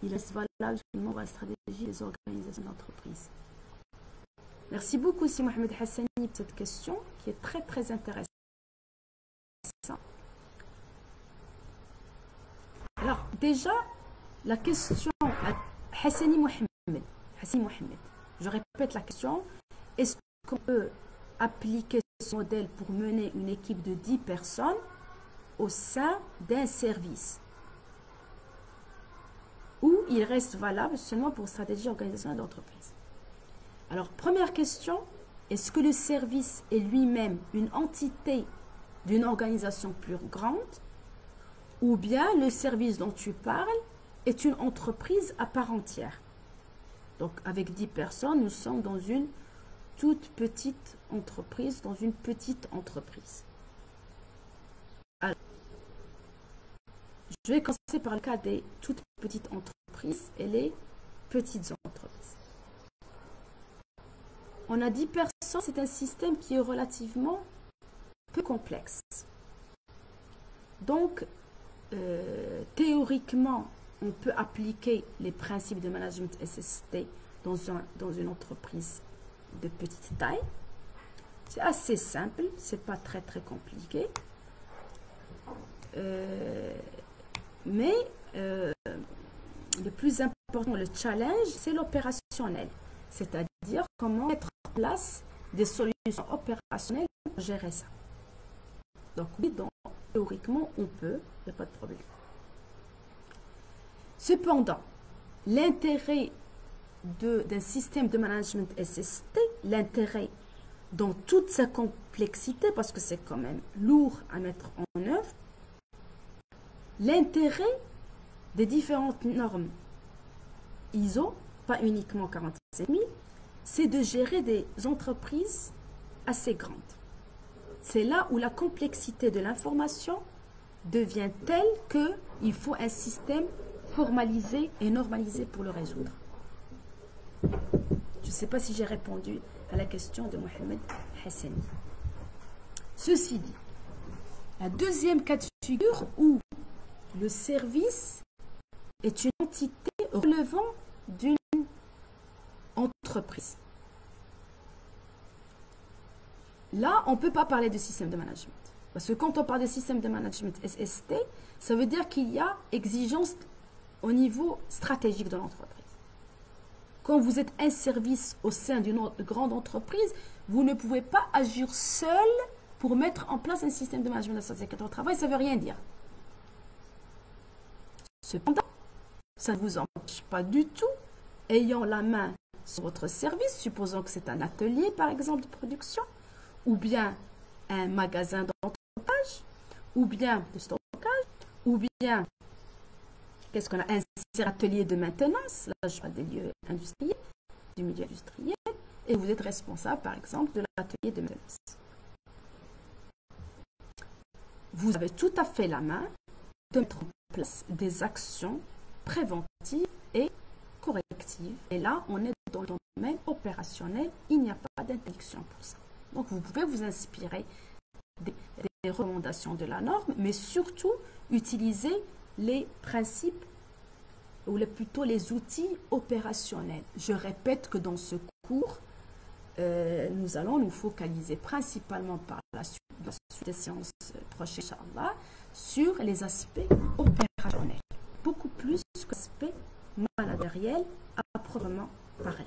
il reste valable seulement pour la stratégie des organisations d'entreprise. Merci beaucoup, Si Mohamed Hassani, pour cette question qui est très très intéressante. Alors, déjà, la question à Hassani Mohamed, je répète la question, est-ce qu'on peut appliquer ce modèle pour mener une équipe de 10 personnes au sein d'un service ou il reste valable seulement pour stratégie organisationnelle d'entreprise? Alors, première question, est-ce que le service est lui-même une entité d'une organisation plus grande ou bien le service dont tu parles est une entreprise à part entière? Donc, avec 10 personnes, nous sommes dans une toute petite entreprise, Alors, je vais commencer par le cas des toutes petites entreprises et les petites entreprises. on a 10 personnes, c'est un système qui est relativement peu complexe. Donc, théoriquement, on peut appliquer les principes de management SST dans une entreprise de petite taille. C'est assez simple, c'est pas très compliqué. Mais le plus important, le challenge, c'est l'opérationnel. C'est-à-dire comment mettre en place des solutions opérationnelles pour gérer ça. Donc oui, théoriquement, on peut, il n'y a pas de problème. Cependant, l'intérêt d'un système de management SST, l'intérêt dans toute sa complexité, parce que c'est quand même lourd à mettre en œuvre, l'intérêt des différentes normes ISO, pas uniquement 47000, c'est de gérer des entreprises assez grandes. C'est là où la complexité de l'information devient telle qu'il faut un système formalisé et normalisé pour le résoudre. Je ne sais pas si j'ai répondu à la question de Mohamed Hassani. Ceci dit, la deuxième cas de figure où le service est une entité relevant d'une entreprise. Là, on ne peut pas parler de système de management. Parce que quand on parle de système de management SST, ça veut dire qu'il y a exigence au niveau stratégique de l'entreprise. Quand vous êtes un service au sein d'une grande entreprise, vous ne pouvez pas agir seul pour mettre en place un système de management de la sécurité au travail. Ça ne veut rien dire. Cependant, ça ne vous empêche pas du tout, ayant la main sur votre service, supposons que c'est un atelier, par exemple, de production, ou bien un magasin d'entreposage, ou bien de stockage, ou bien, qu'est-ce qu'on a, un atelier de maintenance, là je parle des lieux industriels, du milieu industriel, et vous êtes responsable, par exemple, de l'atelier de maintenance. Vous avez tout à fait la main de mettre en place des actions préventives et correctives. Et là, on est dans le domaine opérationnel, il n'y a pas d'interdiction pour ça. Donc, vous pouvez vous inspirer des recommandations de la norme, mais surtout utiliser les principes ou plutôt les outils opérationnels. Je répète que dans ce cours, nous allons nous focaliser principalement par la suite des séances prochaines, Inch'Allah, sur les aspects opérationnels, beaucoup plus que l'aspect managériel à proprement parler.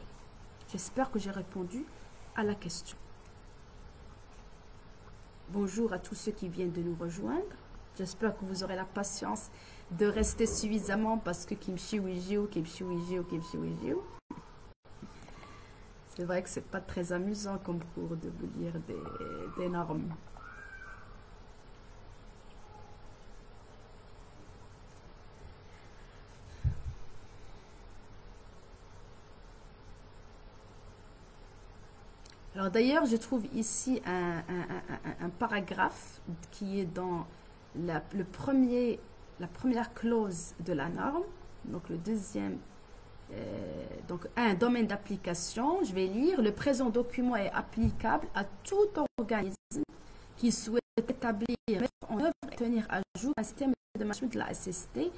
J'espère que j'ai répondu à la question. Bonjour à tous ceux qui viennent de nous rejoindre. J'espère que vous aurez la patience de rester suffisamment parce que Kimchi Wijio, Kimchi Wijio, Kimchi Wijio. C'est vrai que c'est pas très amusant comme cours de vous lire des normes. Alors d'ailleurs, je trouve ici un paragraphe qui est dans la première clause de la norme, donc le deuxième, donc un domaine d'application. Je vais lire: le présent document est applicable à tout organisme qui souhaite établir, mettre en œuvre et tenir à jour un système de management de la SST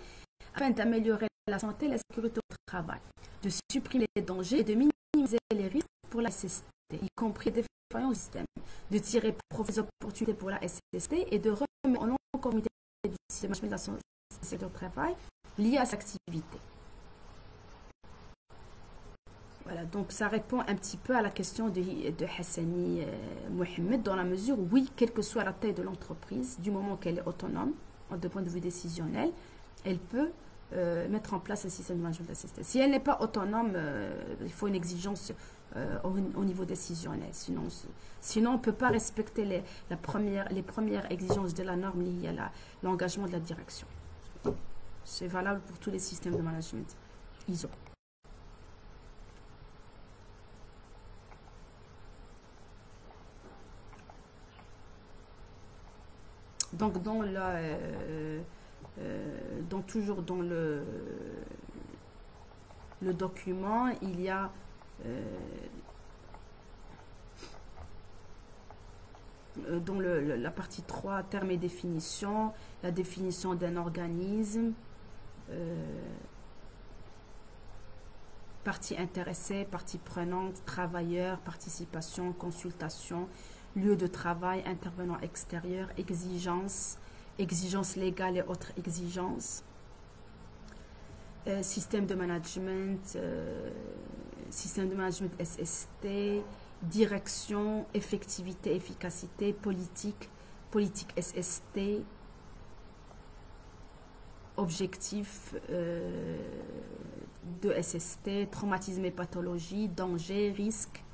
afin d'améliorer la santé et la sécurité au travail, de supprimer les dangers et de minimiser les risques pour la SST, y compris des défaillances du système, de tirer profit des opportunités pour la SST et de remettre en conformité du système de la sécurité au travail lié à cette activité. Voilà, donc ça répond un petit peu à la question de Hassani Mohamed, dans la mesure où, oui, quelle que soit la taille de l'entreprise, du moment qu'elle est autonome, de point de vue décisionnel, elle peut mettre en place un système de management assisté. Si elle n'est pas autonome, il faut une exigence au niveau décisionnel. Sinon on ne peut pas respecter les premières exigences de la norme liées à l'engagement de la direction. C'est valable pour tous les systèmes de management ISO. Donc, toujours dans le document, il y a dans la partie 3, termes et définitions, la définition d'un organisme, partie intéressée, partie prenante, travailleur, participation, consultation, lieu de travail, intervenant extérieur, exigences, exigences légales et autres exigences, système de management SST, direction, effectivité, efficacité, politique SST, objectif de SST, traumatisme et pathologie, danger, risque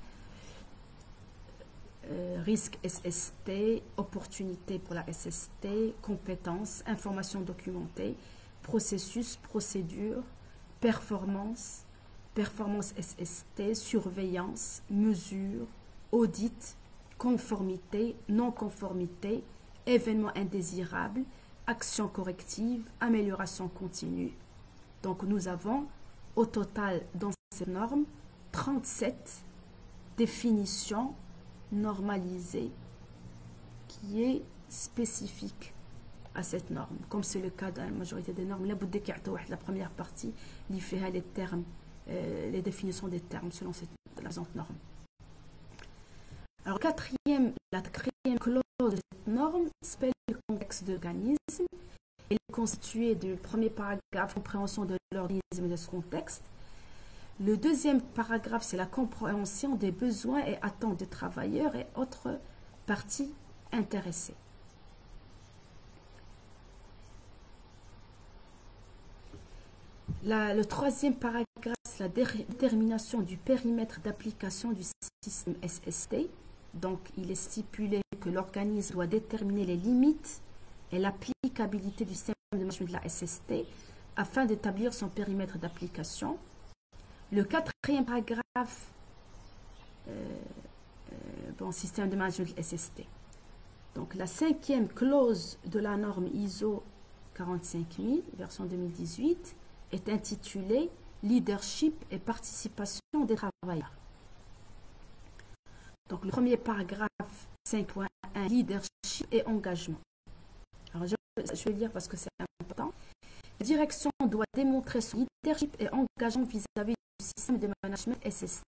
SST, opportunité pour la SST, compétences, information documentée, processus, procédure, performance SST, surveillance, mesure, audit, conformité, non-conformité, événement indésirable, action corrective, amélioration continue. Donc nous avons au total dans ces normes 37 définitions normalisées qui est spécifique à cette norme. Comme c'est le cas dans la majorité des normes, la première partie, il fait les termes, les définitions des termes selon la présente norme. Alors, la quatrième clause de cette norme s'appelle le contexte d'organisme. Elle est constituée du premier paragraphe, compréhension de l'organisme et de ce contexte. Le deuxième paragraphe, c'est la compréhension des besoins et attentes des travailleurs et autres parties intéressées. Le troisième paragraphe, c'est la détermination du périmètre d'application du système SST. Donc, il est stipulé que l'organisme doit déterminer les limites et l'applicabilité du système de management de la SST afin d'établir son périmètre d'application. Le quatrième paragraphe, système de management de la SST. Donc, la cinquième clause de la norme ISO 45000, version 2018, est intitulée Leadership et participation des travailleurs. Donc, le premier paragraphe 5.1, leadership et engagement. Alors, je vais lire parce que c'est important. La direction doit démontrer son leadership et engagement vis-à-vis du système de management SST.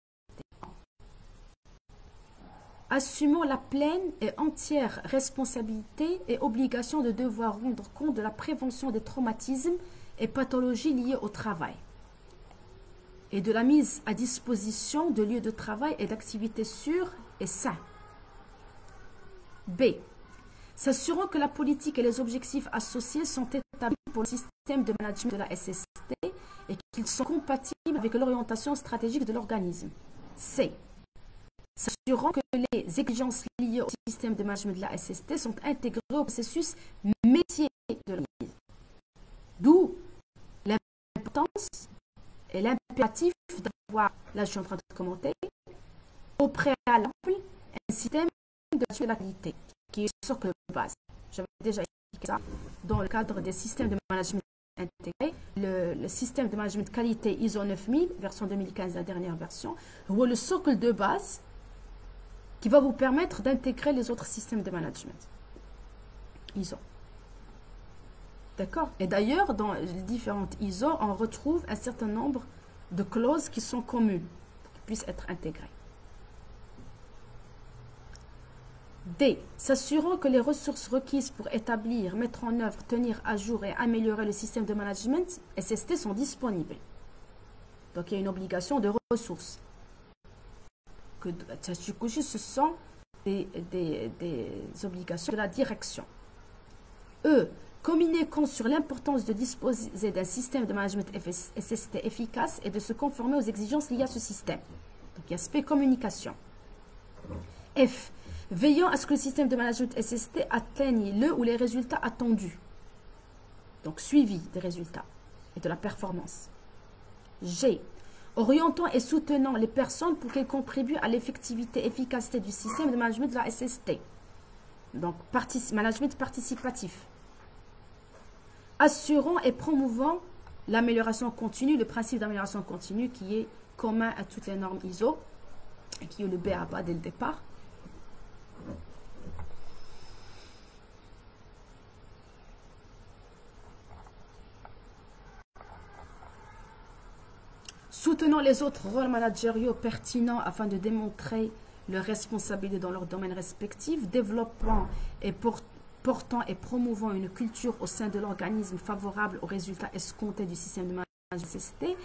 Assumons la pleine et entière responsabilité et obligation de devoir rendre compte de la prévention des traumatismes et pathologies liées au travail et de la mise à disposition de lieux de travail et d'activités sûrs et sains. B. S'assurant que la politique et les objectifs associés sont établis pour le système de management de la SST et qu'ils sont compatibles avec l'orientation stratégique de l'organisme. C. S'assurant que les exigences liées au système de management de la SST sont intégrées au processus métier de l'organisme. D'où l'importance et l'impératif d'avoir, là je suis en train de commenter, au préalable un système de la qualité qui est le socle de base. J'avais déjà expliqué ça dans le cadre des systèmes de management intégrés. Le système de management qualité ISO 9000, version 2015, la dernière version, ou le socle de base qui va vous permettre d'intégrer les autres systèmes de management ISO. D'accord? Et d'ailleurs, dans les différentes ISO, on retrouve un certain nombre de clauses qui sont communes pour qu'ils puissent être intégrées. D. S'assurant que les ressources requises pour établir, mettre en œuvre, tenir à jour et améliorer le système de management SST sont disponibles. Donc, il y a une obligation de ressources. Ce sont des obligations de la direction. E. Communiquons sur l'importance de disposer d'un système de management SST efficace et de se conformer aux exigences liées à ce système. Donc, il y a aspect communication. F. Veillons à ce que le système de management SST atteigne le ou les résultats attendus. Donc, suivi des résultats et de la performance. G. Orientons et soutenons les personnes pour qu'elles contribuent à l'effectivité et efficacité du système de management de la SST. Donc, management participatif. Assurons et promouvons l'amélioration continue, le principe d'amélioration continue qui est commun à toutes les normes ISO et qui est le B à bas dès le départ. Soutenant les autres rôles managériaux pertinents afin de démontrer leurs responsabilités dans leur domaine respectif, développant et portant et promouvant une culture au sein de l'organisme favorable aux résultats escomptés du système de management SST,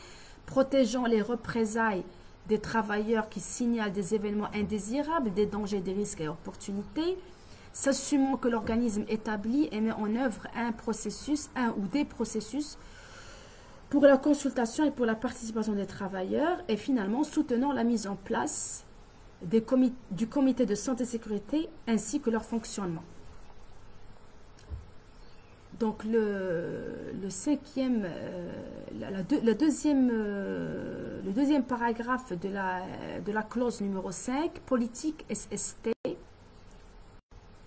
protégeant les représailles des travailleurs qui signalent des événements indésirables, des dangers, des risques et opportunités, s'assumant que l'organisme établit et met en œuvre un ou des processus pour la consultation et pour la participation des travailleurs, et finalement soutenant la mise en place du comité de santé et sécurité ainsi que leur fonctionnement. Donc le deuxième paragraphe de la clause numéro 5, politique SST.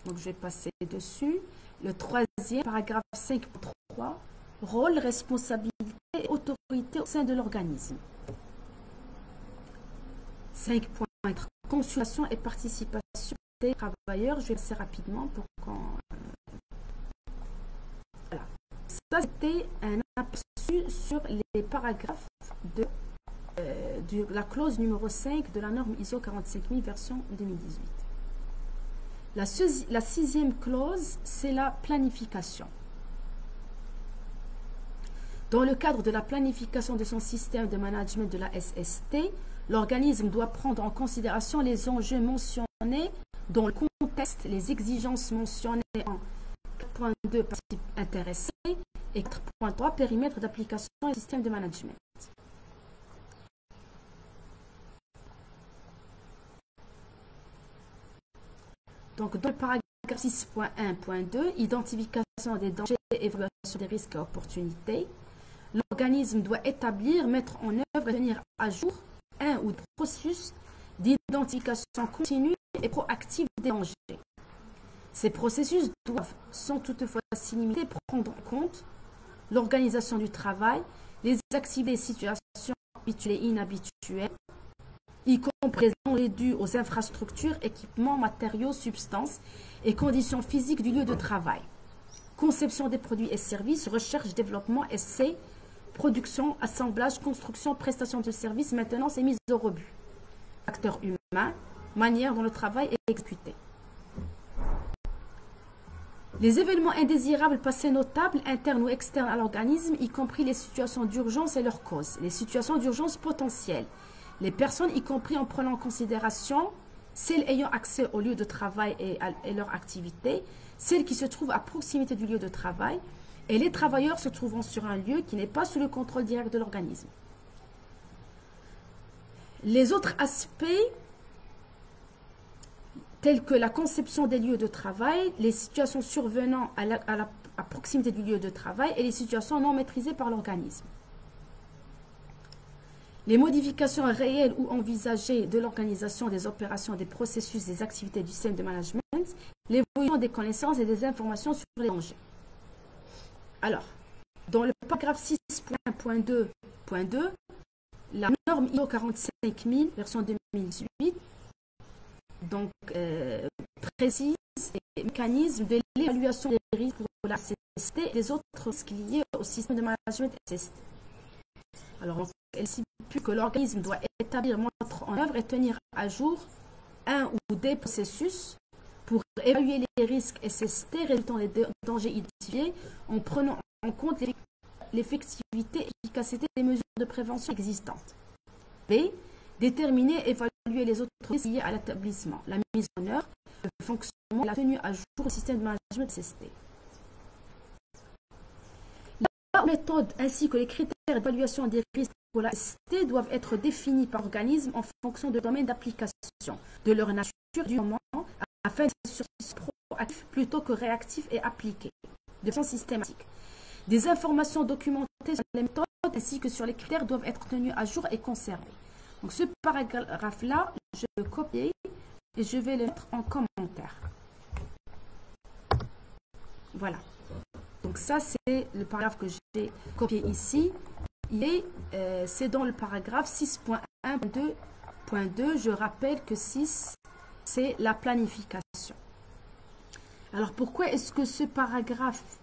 Donc je vais passer dessus. Le troisième, paragraphe 5.3, rôle, responsabilité et autorité au sein de l'organisme. 5.3, consultation et participation des travailleurs. Je vais passer rapidement pour qu'on... Voilà. Ça, c'était un aperçu sur les paragraphes de la clause numéro 5 de la norme ISO 45000 version 2018. La sixième clause, c'est la planification. Dans le cadre de la planification de son système de management de la SST, l'organisme doit prendre en considération les enjeux mentionnés dans le contexte, les exigences mentionnées en 4.2 parties intéressées et 4.3 périmètre d'application du système de management. Donc, dans le paragraphe 6.1.2, identification des dangers et évaluation des risques et opportunités, l'organisme doit établir, mettre en œuvre et tenir à jour un ou deux processus d'identification continue et proactive des dangers. Ces processus doivent, sans toutefois s'y limiter, prendre en compte l'organisation du travail, les activités et situations habituelles et inhabituelles, y compris les dangers dus aux infrastructures, équipements, matériaux, substances et conditions physiques du lieu de travail. Conception des produits et services, recherche, développement, essai, production, assemblage, construction, prestation de services, maintenance et mise au rebut. Facteurs humains, manière dont le travail est exécuté. Les événements indésirables passés notables, internes ou externes à l'organisme, y compris les situations d'urgence et leurs causes. Les situations d'urgence potentielles. Les personnes, y compris en prenant en considération celles ayant accès au lieu de travail et leur activité, celles qui se trouvent à proximité du lieu de travail, et les travailleurs se trouvant sur un lieu qui n'est pas sous le contrôle direct de l'organisme. Les autres aspects, tels que la conception des lieux de travail, les situations survenant à proximité du lieu de travail et les situations non maîtrisées par l'organisme. Les modifications réelles ou envisagées de l'organisation des opérations, des processus, des activités du système de management, l'évolution des connaissances et des informations sur les dangers. Alors, dans le paragraphe 6.2.2, la norme ISO 45000, version 2018, donc précise les mécanismes de l'évaluation des risques pour la SST et des autres risques liés au système de management SST. Alors, elle stipule que l'organisme doit établir, mettre en œuvre et tenir à jour un ou des processus pour évaluer les risques SST résultant des dangers identifiés en prenant en compte l'effectivité et l'efficacité des mesures de prévention existantes. B. Déterminer et évaluer les autres risques liés à l'établissement, la mise en œuvre, le fonctionnement et la tenue à jour du système de management SST. La méthode ainsi que les critères d'évaluation des risques pour la SST doivent être définis par organisme en fonction de domaine d'application, de leur nature, du moment, afin de s'assurer proactif plutôt que réactif et appliqué, de façon systématique. Des informations documentées sur les méthodes ainsi que sur les critères doivent être tenues à jour et conservées. Donc ce paragraphe-là, je vais le copier et je vais le mettre en commentaire. Voilà. Donc ça, c'est le paragraphe que j'ai copié ici. Et c'est dans le paragraphe 6.1.2.2. Je rappelle que 6, c'est la planification. Alors pourquoi est-ce que ce paragraphe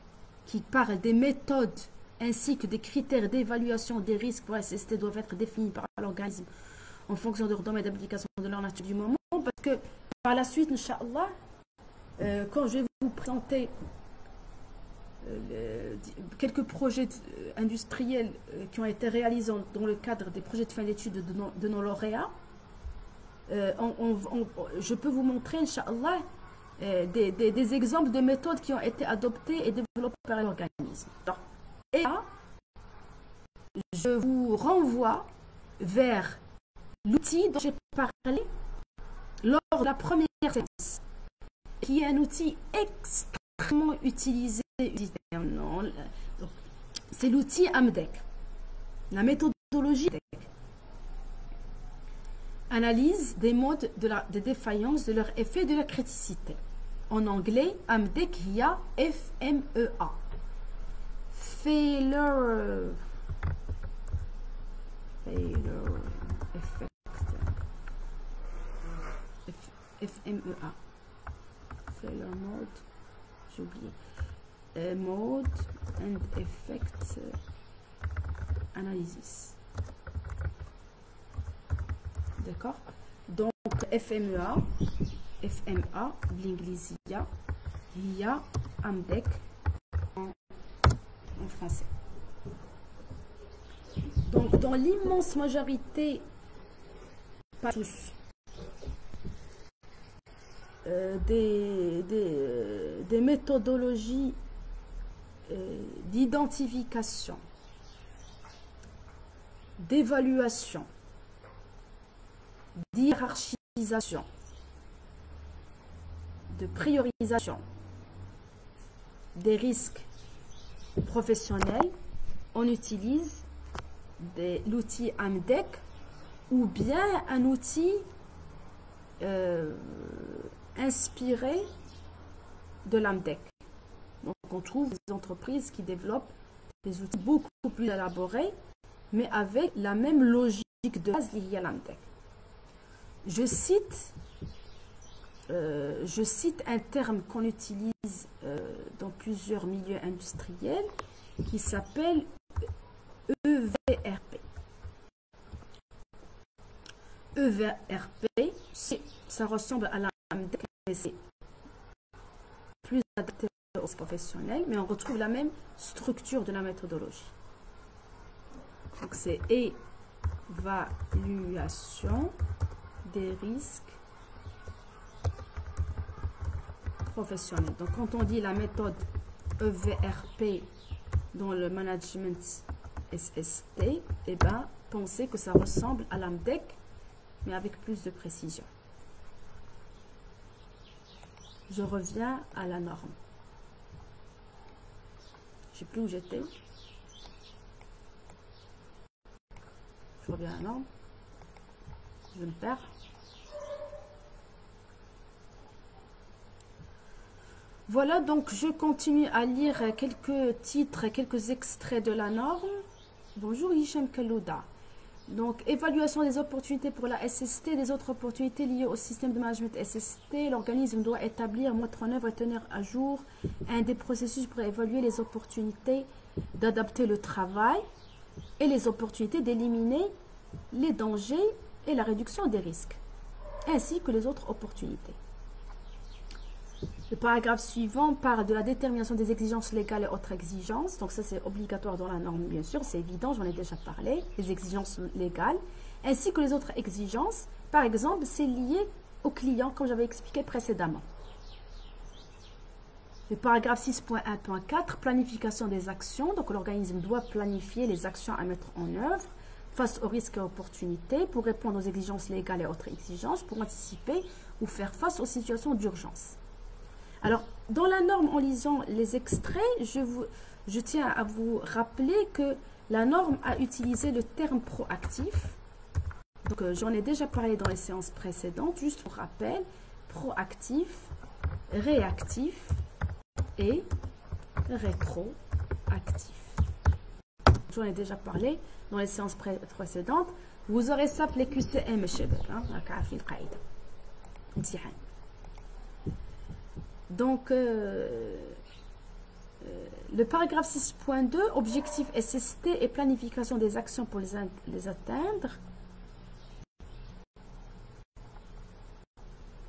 qui parle des méthodes ainsi que des critères d'évaluation des risques pour la SST doivent être définis par l'organisme en fonction de leur domaine d'application de leur nature du moment, parce que par la suite, Inch'Allah, quand je vais vous présenter quelques projets industriels qui ont été réalisés dans le cadre des projets de fin d'études de nos lauréats, je peux vous montrer, Inch'Allah, des exemples de méthodes qui ont été adoptées et développées par l'organisme. Et là, je vous renvoie vers l'outil dont j'ai parlé lors de la première séance, qui est un outil extrêmement utilisé. C'est l'outil AMDEC, la méthodologie AMDEC. Analyse des modes de défaillance, de leur effet et de la criticité. En anglais, AMDEC via FMEA. Failure Effect. FMEA. Failure Mode. J'ai oublié. Mode and Effect Analysis. D'accord? Donc, FMEA, l'Inglésia, via AMDEC en français. Donc, dans l'immense majorité, pas tous, des méthodologies d'identification, d'évaluation, d'hiérarchisation, de priorisation des risques professionnels, on utilise l'outil AMDEC ou bien un outil inspiré de l'AMDEC. Donc on trouve des entreprises qui développent des outils beaucoup plus élaborés, mais avec la même logique de base liée à l'AMDEC. Je cite un terme qu'on utilise dans plusieurs milieux industriels qui s'appelle EVRP. EVRP, ça ressemble à l'AMDEC, mais c'est plus adapté aux professionnels, mais on retrouve la même structure de la méthodologie. Donc c'est évaluation des risques professionnels. Donc quand on dit la méthode EVRP dans le management SST, eh ben, pensez que ça ressemble à l'AMDEC, mais avec plus de précision. Je reviens à la norme. Je ne sais plus où j'étais. Je reviens à la norme. Je me perds. Voilà, donc je continue à lire quelques titres, quelques extraits de la norme. Bonjour Hicham Kalouda. Donc, évaluation des opportunités pour la SST, des autres opportunités liées au système de management SST. L'organisme doit établir, mettre en œuvre et tenir à jour un des processus pour évaluer les opportunités d'adapter le travail et les opportunités d'éliminer les dangers et la réduction des risques, ainsi que les autres opportunités. Le paragraphe suivant parle de la détermination des exigences légales et autres exigences. Donc ça, c'est obligatoire dans la norme, bien sûr, c'est évident, j'en ai déjà parlé. Les exigences légales, ainsi que les autres exigences. Par exemple, c'est lié au client, comme j'avais expliqué précédemment. Le paragraphe 6.1.4, planification des actions. Donc l'organisme doit planifier les actions à mettre en œuvre face aux risques et opportunités pour répondre aux exigences légales et autres exigences, pour anticiper ou faire face aux situations d'urgence. Alors, dans la norme, en lisant les extraits, je tiens à vous rappeler que la norme a utilisé le terme proactif. Donc, j'en ai déjà parlé dans les séances précédentes. Juste pour rappel, proactif, réactif et rétroactif. J'en ai déjà parlé dans les séances précédentes. Vous aurez ça pour les QCM, donc, Le paragraphe 6.2, objectif SST et planification des actions pour les atteindre.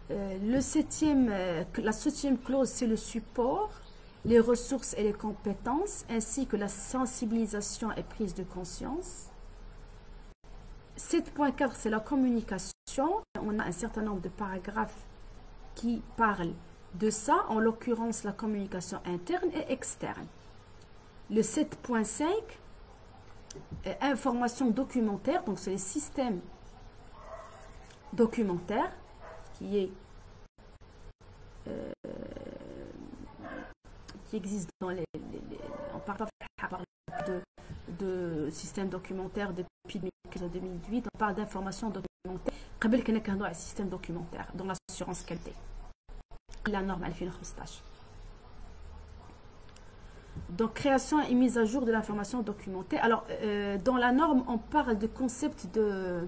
La septième clause, c'est le support, les ressources et les compétences, ainsi que la sensibilisation et prise de conscience. 7.4, c'est la communication. On a un certain nombre de paragraphes qui parlent de ça, en l'occurrence la communication interne et externe. Le 7.5, information documentaire, donc c'est les systèmes documentaires qui existent dans on parle de systèmes documentaires depuis 2018, on parle d'information documentaire. قبل كنا كنهضروا على système documentaire dans l'assurance qualité. La norme 2015. Donc, création et mise à jour de l'information documentée. Alors, dans la norme, on parle de concept de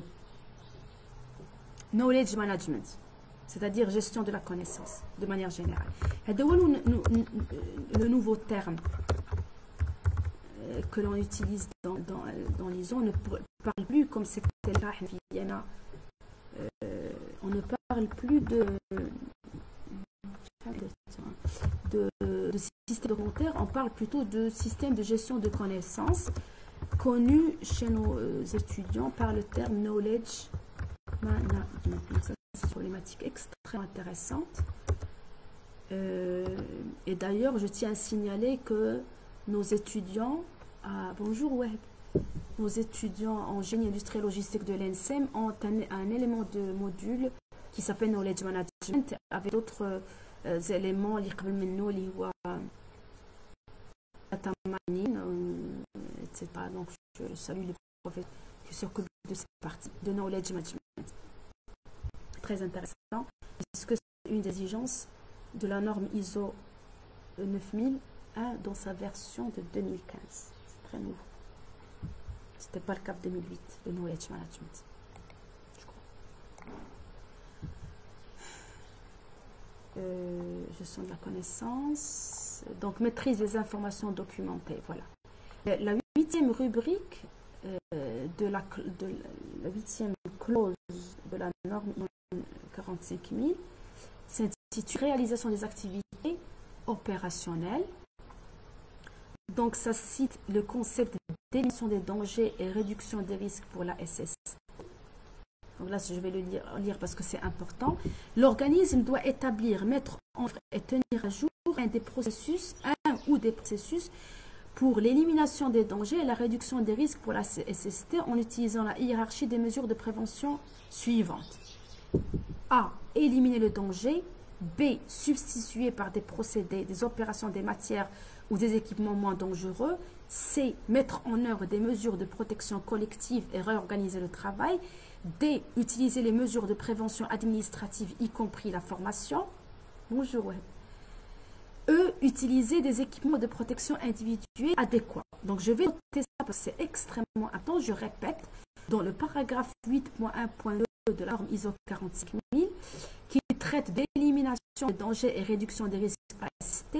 knowledge management, c'est-à-dire gestion de la connaissance, de manière générale. Et le nouveau terme que l'on utilise dans l'ISO ne parle plus comme c'était le cas à Vienna. On ne parle plus de système documentaire, on parle plutôt de système de gestion de connaissances connu chez nos étudiants par le terme knowledge management. Donc ça, c'est une problématique extrêmement intéressante. Et d'ailleurs, je tiens à signaler que nos étudiants, bonjour Web, nos étudiants en génie industriel logistique de l'ENSEM ont un élément de module qui s'appelle knowledge management avec d'autres éléments اللي قبل منه اللي هو data mining, etc. Donc je salue les professeurs qui s'occupent de cette partie de knowledge management. Très intéressant, puisque c'est une des exigences de la norme ISO 9001 dans sa version de 2015. C'est très nouveau. C'était pas le cas de 2008, le knowledge management. Gestion de la connaissance, donc maîtrise des informations documentées. Voilà. La huitième rubrique de la huitième clause de la norme 45 000 s'intitule réalisation des activités opérationnelles. Donc ça cite le concept d'élimination des dangers et réduction des risques pour la SST. Donc là, je vais le lire parce que c'est important. L'organisme doit établir, mettre en œuvre et tenir à jour un ou des processus pour l'élimination des dangers et la réduction des risques pour la SST en utilisant la hiérarchie des mesures de prévention suivantes. A. Éliminer le danger. B. Substituer par des procédés, des opérations, des matières ou des équipements moins dangereux. C. Mettre en œuvre des mesures de protection collective et réorganiser le travail. D. Utiliser les mesures de prévention administrative, y compris la formation. Bonjour, Web. E. Utiliser des équipements de protection individuelle adéquats. Donc, je vais noter ça parce que c'est extrêmement important. Je répète, dans le paragraphe 8.1.2 de la norme ISO 45000, qui traite d'élimination des dangers et réduction des risques SST,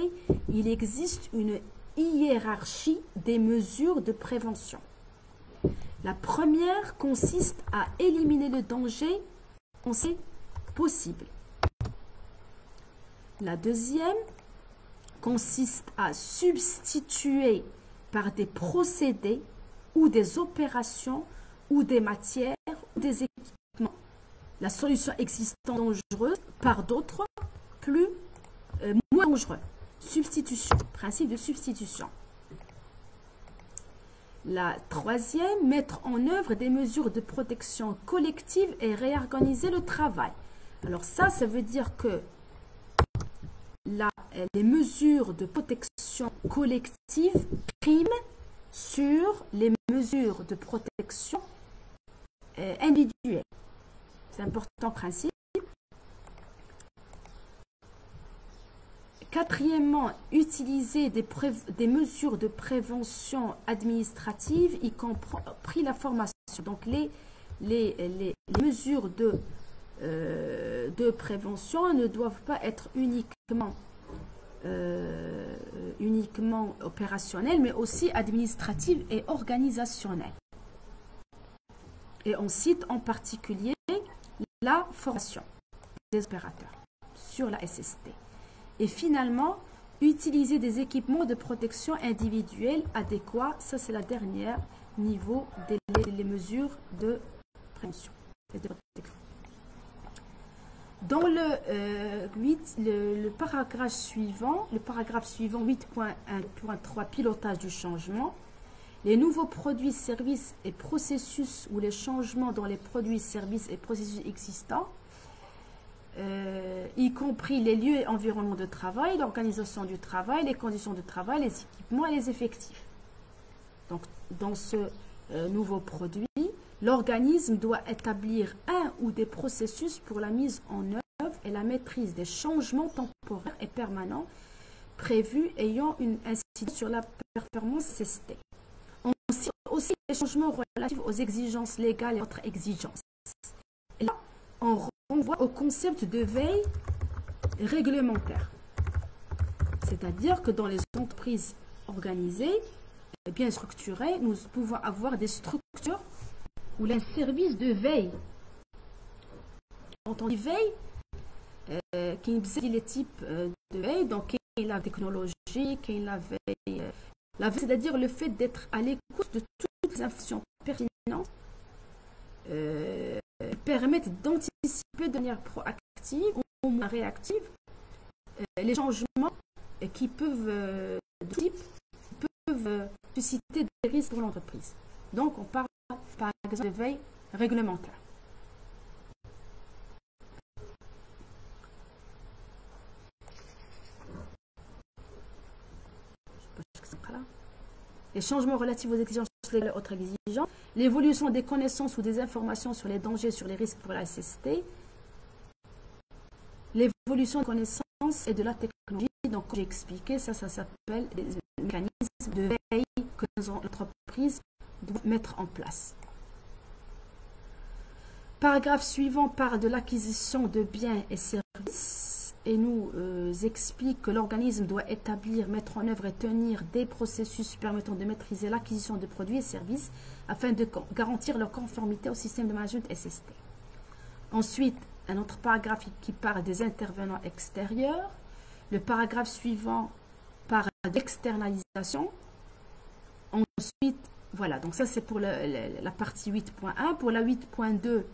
il existe une hiérarchie des mesures de prévention. La première consiste à éliminer le danger quand c'est possible. La deuxième consiste à substituer par des procédés ou des opérations ou des matières ou des équipements la solution existante dangereuse par d'autres moins dangereux. Substitution, principe de substitution. La troisième, mettre en œuvre des mesures de protection collective et réorganiser le travail. Alors ça veut dire que les mesures de protection collective priment sur les mesures de protection individuelle. C'est un important principe. Quatrièmement, utiliser des mesures de prévention administrative, y compris la formation. Donc, les mesures de prévention ne doivent pas être uniquement uniquement opérationnelle, mais aussi administrative et organisationnelle. Et on cite en particulier la formation des opérateurs sur la SST. Et finalement, utiliser des équipements de protection individuelle adéquats. Ça, c'est la dernière niveau des mesures de prévention et de protection. Dans le paragraphe suivant 8.1.3, pilotage du changement, les nouveaux produits, services et processus ou les changements dans les produits, services et processus existants, y compris les lieux et environnements de travail, l'organisation du travail, les conditions de travail, les équipements et les effectifs. Donc, dans ce nouveau produit, l'organisme doit établir un ou des processus pour la mise en œuvre et la maîtrise des changements temporaires et permanents prévus ayant une incidence sur la performance SST. On cite aussi les changements relatifs aux exigences légales et autres exigences. Et là, on renvoie au concept de veille réglementaire. C'est-à-dire que dans les entreprises organisées, bien structurées, nous pouvons avoir des structures ou un service de veille. Quand on dit veille, qui est les types de veille, donc il y a la technologie, il y a la veille, c'est-à-dire le fait d'être à l'écoute de toutes les informations pertinentes, permettent d'anticiper de manière proactive ou moins réactive les changements qui peuvent, susciter des risques pour l'entreprise. Donc on parle par exemple de veille réglementaire. Les changements relatifs aux exigences légales et autres exigences, l'évolution des connaissances ou des informations sur les dangers, sur les risques pour la SST, l'évolution des connaissances et de la technologie. Donc, comme j'ai expliqué, ça s'appelle des mécanismes de veille que l'entreprise doit mettre en place. Paragraphe suivant parle de l'acquisition de biens et services et nous explique que l'organisme doit établir, mettre en œuvre et tenir des processus permettant de maîtriser l'acquisition de produits et services afin de garantir leur conformité au système de management SST. Ensuite, un autre paragraphe qui parle des intervenants extérieurs. Le paragraphe suivant parle d'externalisation. Ensuite, voilà, donc ça c'est pour la partie 8.1. Pour la 8.2,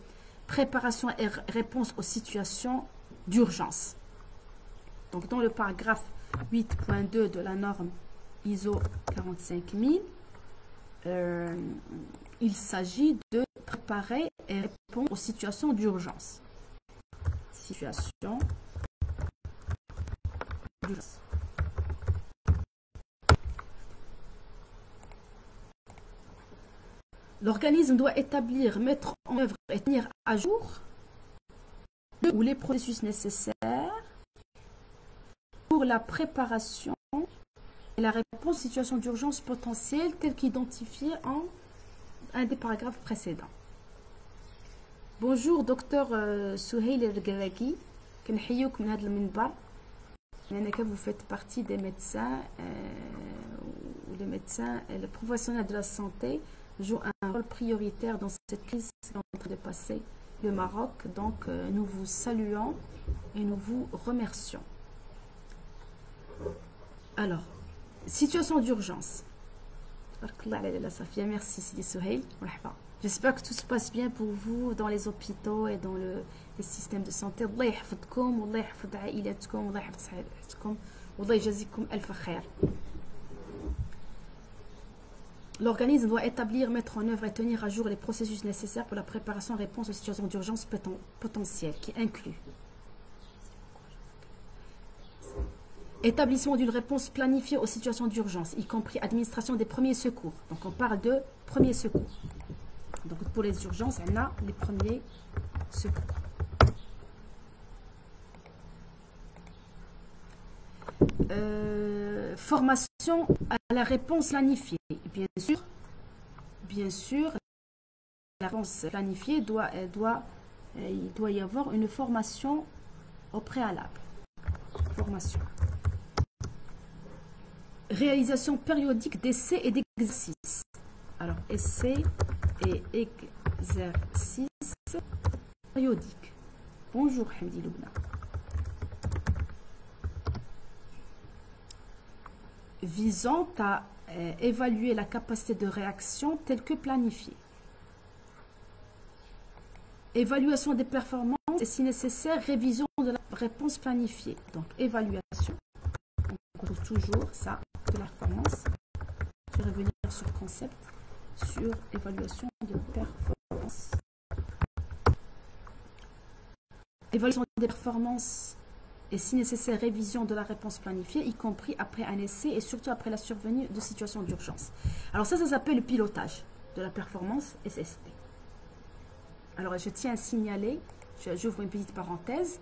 préparation et réponse aux situations d'urgence. Donc dans le paragraphe 8.2 de la norme ISO 45000, il s'agit de préparer et répondre aux situations d'urgence. Situation d'urgence. L'organisme doit établir, mettre en œuvre et tenir à jour ou les processus nécessaires pour la préparation et la réponse aux situations d'urgence potentielles telles qu'identifiées en un des paragraphes précédents. Bonjour, docteur Souheil El-Gawaki. كنحييك من هذا المنبر لأنك vous faites partie des médecins ou les médecins et les professionnels de la santé jouent un rôle prioritaire dans cette crise qui est en train de passer le Maroc. Donc nous vous saluons et nous vous remercions. Alors, situation d'urgence. Merci Sidi Souheil. J'espère que tout se passe bien pour vous dans les hôpitaux et dans les systèmes de santé. Allah يحفظكم والله يحفظ عائلاتكم والله يحفظ صحتكم والله يجازيكم ألف خير. L'organisme doit établir, mettre en œuvre et tenir à jour les processus nécessaires pour la préparation et réponse aux situations d'urgence potentielles, qui inclut établissement d'une réponse planifiée aux situations d'urgence, y compris administration des premiers secours. Donc on parle de premiers secours. Donc pour les urgences, on a les premiers secours. Formation à la réponse planifiée. Bien sûr, la réponse planifiée il doit y avoir une formation au préalable. Formation. réalisation périodique d'essais et d'exercices. Alors, essais et exercices périodiques. Bonjour, Hamdi Loubna. Visant à évaluer la capacité de réaction telle que planifiée. Évaluation des performances et si nécessaire, révision de la réponse planifiée. Donc, évaluation. On retrouve toujours ça, de la performance. Je vais revenir sur le concept, sur évaluation de performance. Évaluation des performances et si nécessaire, révision de la réponse planifiée, y compris après un essai et surtout après la survenue de situations d'urgence. Alors ça s'appelle le pilotage de la performance SST. Alors je tiens à signaler, j'ouvre une petite parenthèse,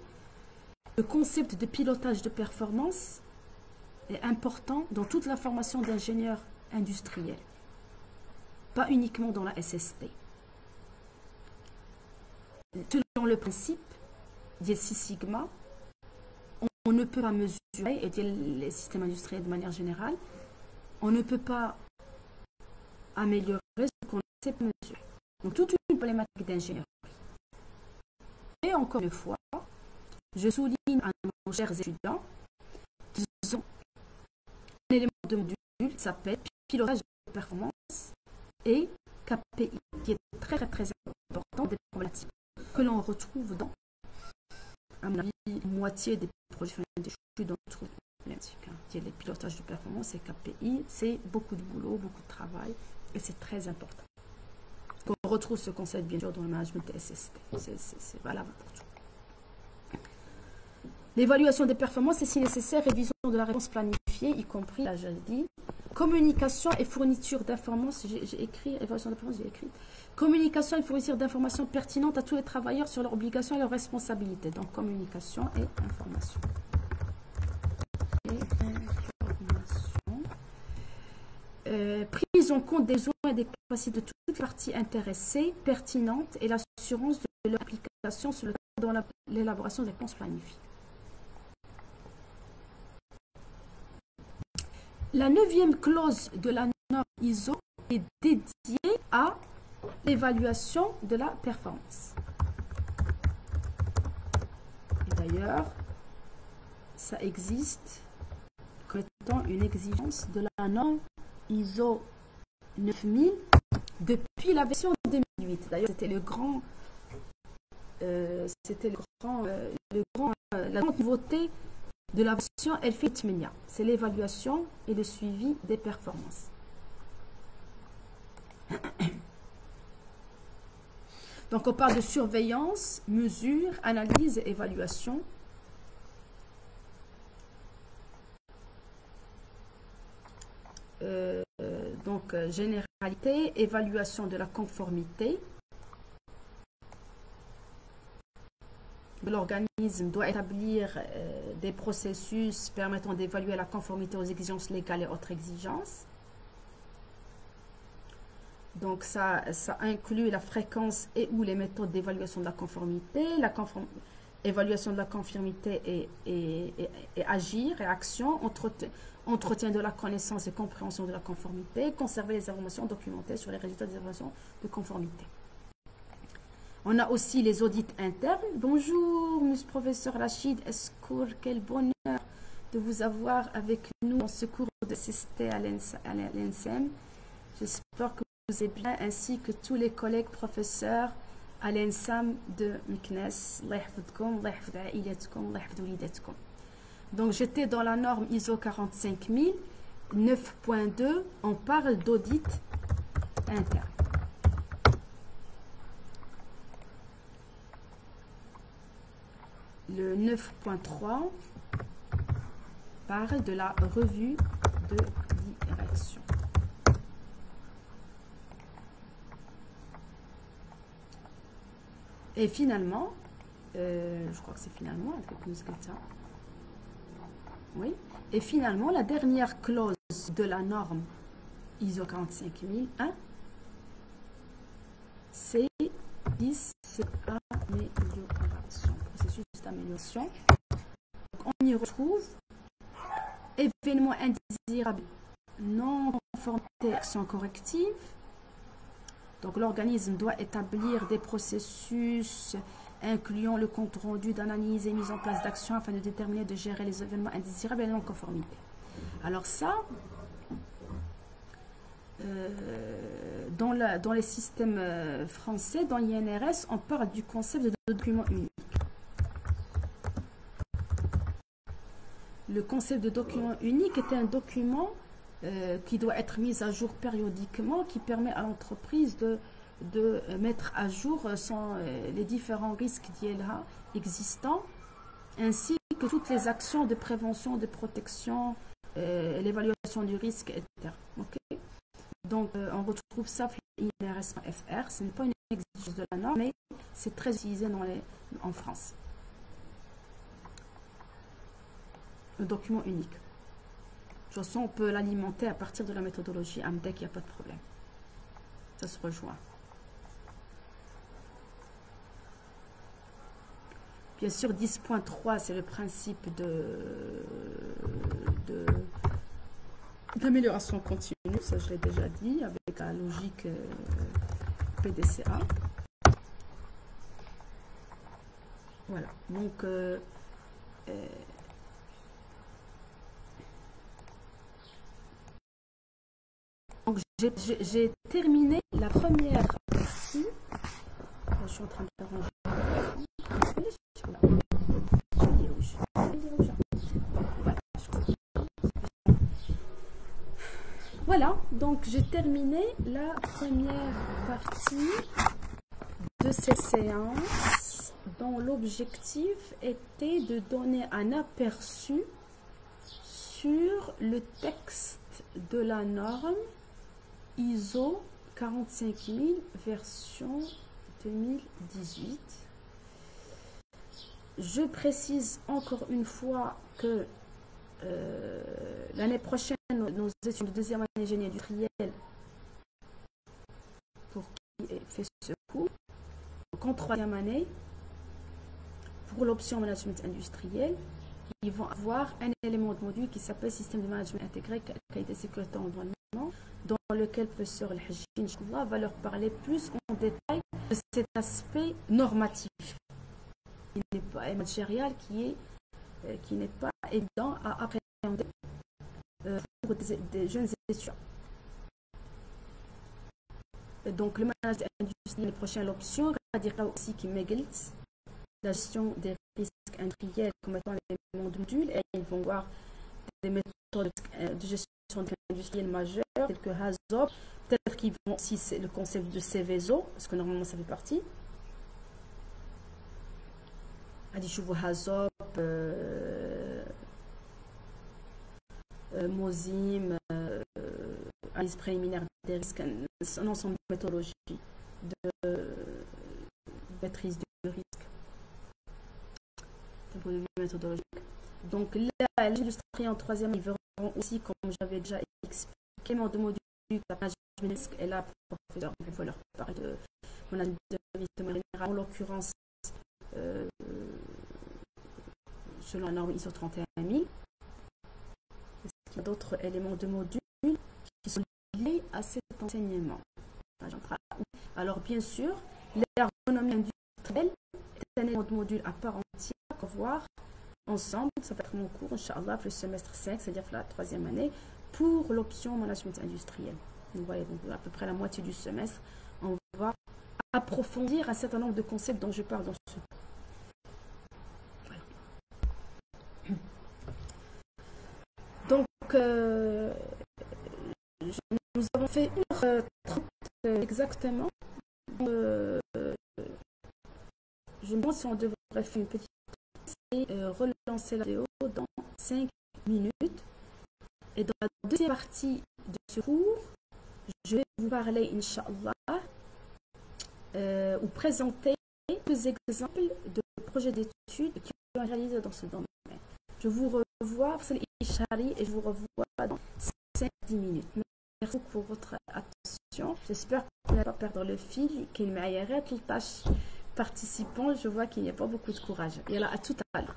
le concept de pilotage de performance est important dans toute la formation d'ingénieurs industriels, pas uniquement dans la SST. Selon le principe des 6 sigma, on ne peut pas mesurer, et les systèmes industriels de manière générale, on ne peut pas améliorer ce qu'on sait mesurer. Donc, toute une problématique d'ingénierie. Et encore une fois, je souligne à nos chers étudiants, disons, un élément de module qui s'appelle pilotage de performance et KPI, qui est très important des problématiques que l'on retrouve dans, à mon avis, moitié des projets d'études dans notre problématique. Qui est le pilotage de performance et KPI, c'est beaucoup de boulot, beaucoup de travail, et c'est très important. On retrouve ce concept, bien sûr, dans le management des SST. C'est valable pour tout. L'évaluation des performances et, si nécessaire, révision de la réponse planifiée, y compris, là, j'ai dit, communication et fourniture d'informations. J'ai écrit, évaluation des performances, j'ai écrit. Communication et fourniture d'informations pertinentes à tous les travailleurs sur leurs obligations et leurs responsabilités. Donc, communication et information. Prise en compte des besoins et des capacités de toutes les parties intéressées, pertinentes, et l'assurance de leur application sur le dans l'élaboration des réponses planifiées. La 9e clause de la norme ISO est dédiée à l'évaluation de la performance. Et d'ailleurs, ça existe comme étant une exigence de la norme ISO 9000 depuis la version 2008. D'ailleurs, c'était la grande nouveauté de la version Elfitmenia. C'est l'évaluation et le suivi des performances. Donc, on parle de surveillance, mesure, analyse et évaluation. Donc, généralité, évaluation de la conformité. L'organisme doit établir des processus permettant d'évaluer la conformité aux exigences légales et autres exigences. Donc, ça inclut la fréquence et ou les méthodes d'évaluation de la conformité, évaluation de la conformité et agir, et action, entretien de la connaissance et compréhension de la conformité, conserver les informations documentées sur les résultats des évaluations de conformité. On a aussi les audits internes. Bonjour, monsieur professeur Rachid Escour, quel bonheur de vous avoir avec nous dans ce cours de SST à l'ENSEM. J'espère que vous êtes bien, ainsi que tous les collègues professeurs à l'ENSAM de Meknes. Donc, j'étais dans la norme ISO 45000, 9.2, on parle d'audit interne. Le 9.3 parle de la revue de direction. Et finalement, je crois que c'est finalement, avec nous oui, et finalement, la dernière clause de la norme ISO 45001, c'est amélioration, processus d'amélioration. On y retrouve événements indésirables, non-conformité, action corrective. Donc l'organisme doit établir des processus incluant le compte rendu d'analyse et mise en place d'actions afin de déterminer, de gérer les événements indésirables et la non-conformité. Alors ça, dans les systèmes français, dans l'INRS, on parle du concept de document unique. Le concept de document unique est un document qui doit être mis à jour périodiquement, qui permet à l'entreprise de mettre à jour les différents risques existants, ainsi que toutes les actions de prévention, de protection, l'évaluation du risque, etc. Okay. Donc, on retrouve ça dans l'INRS.fr. Ce n'est pas une exigence de la norme, mais c'est très utilisé en France. Le document unique. De toute façon, on peut l'alimenter à partir de la méthodologie AMDEC, il n'y a pas de problème. Ça se rejoint. Bien sûr, 10.3, c'est le principe d'amélioration continue. Ça, je l'ai déjà dit, avec la logique PDCA. Voilà. Donc, j'ai terminé la première partie. Je suis en train de ranger. Voilà, donc j'ai terminé la première partie de cette séance dont l'objectif était de donner un aperçu sur le texte de la norme ISO 45000 version 2018. Je précise encore une fois que l'année prochaine, nos étudiants de deuxième année génie industriel, pour qui fait ce cours, donc en troisième année, pour l'option management industriel, ils vont avoir un élément de module qui s'appelle système de management intégré, qualité, sécurité, environnement, dans lequel le professeur Al-Hajji va leur parler plus en détail de cet aspect normatif. Il n'est pas matériel qui n'est pas évident à appréhender pour des jeunes étudiants. Donc le management industriel, l'année prochaine, l'option radira aussi qui m'églte la gestion des risques industriels comme étant l'élément de module, et ils vont voir des méthodes de gestion industrielle majeures telles que HAZOP, peut-être qu'ils vont aussi le concept de CVSO, parce que normalement ça fait partie. غادي يشوفوا HAZOP, MOSIM, analyse préliminaire des risques, un ensemble de méthodologies de maîtrise du risque. D'un point de vue méthodologique. Donc là, l'industrie en troisième, ils verront aussi, comme j'avais déjà expliqué, de module de management de risque, et là, le professeur va leur parler de management de risque de manière générale, en l'occurrence, selon la norme ISO 31000. Est-ce qu'il y a d'autres éléments de module qui sont liés à cet enseignement? Alors bien sûr, l'ergonomie industrielle est un élément de module à part entière qu'on va voir ensemble. Ça va être mon cours, Inch'Allah, le semestre 5, c'est-à-dire la troisième année, pour l'option management industriel. Vous voyez, donc à peu près la moitié du semestre, on va approfondir un certain nombre de concepts dont je parle dans ce cours. Donc, nous avons fait 1h30 exactement. Je me demande si on devrait faire une petite et relancer la vidéo dans 5 minutes. Et dans la deuxième partie de ce cours, je vais vous parler, Inch'Allah, ou présenter quelques exemples de projets d'études qui ont été réalisés dans ce domaine. Je vous revois, c'est l'Ishari, et je vous revois dans 5-10 minutes. Merci pour votre attention. J'espère que vous n'allez pas perdre le fil, qu'il m'aille toutes les tâches participants. Je vois qu'il n'y a pas beaucoup de courage. Et là, à tout à l'heure.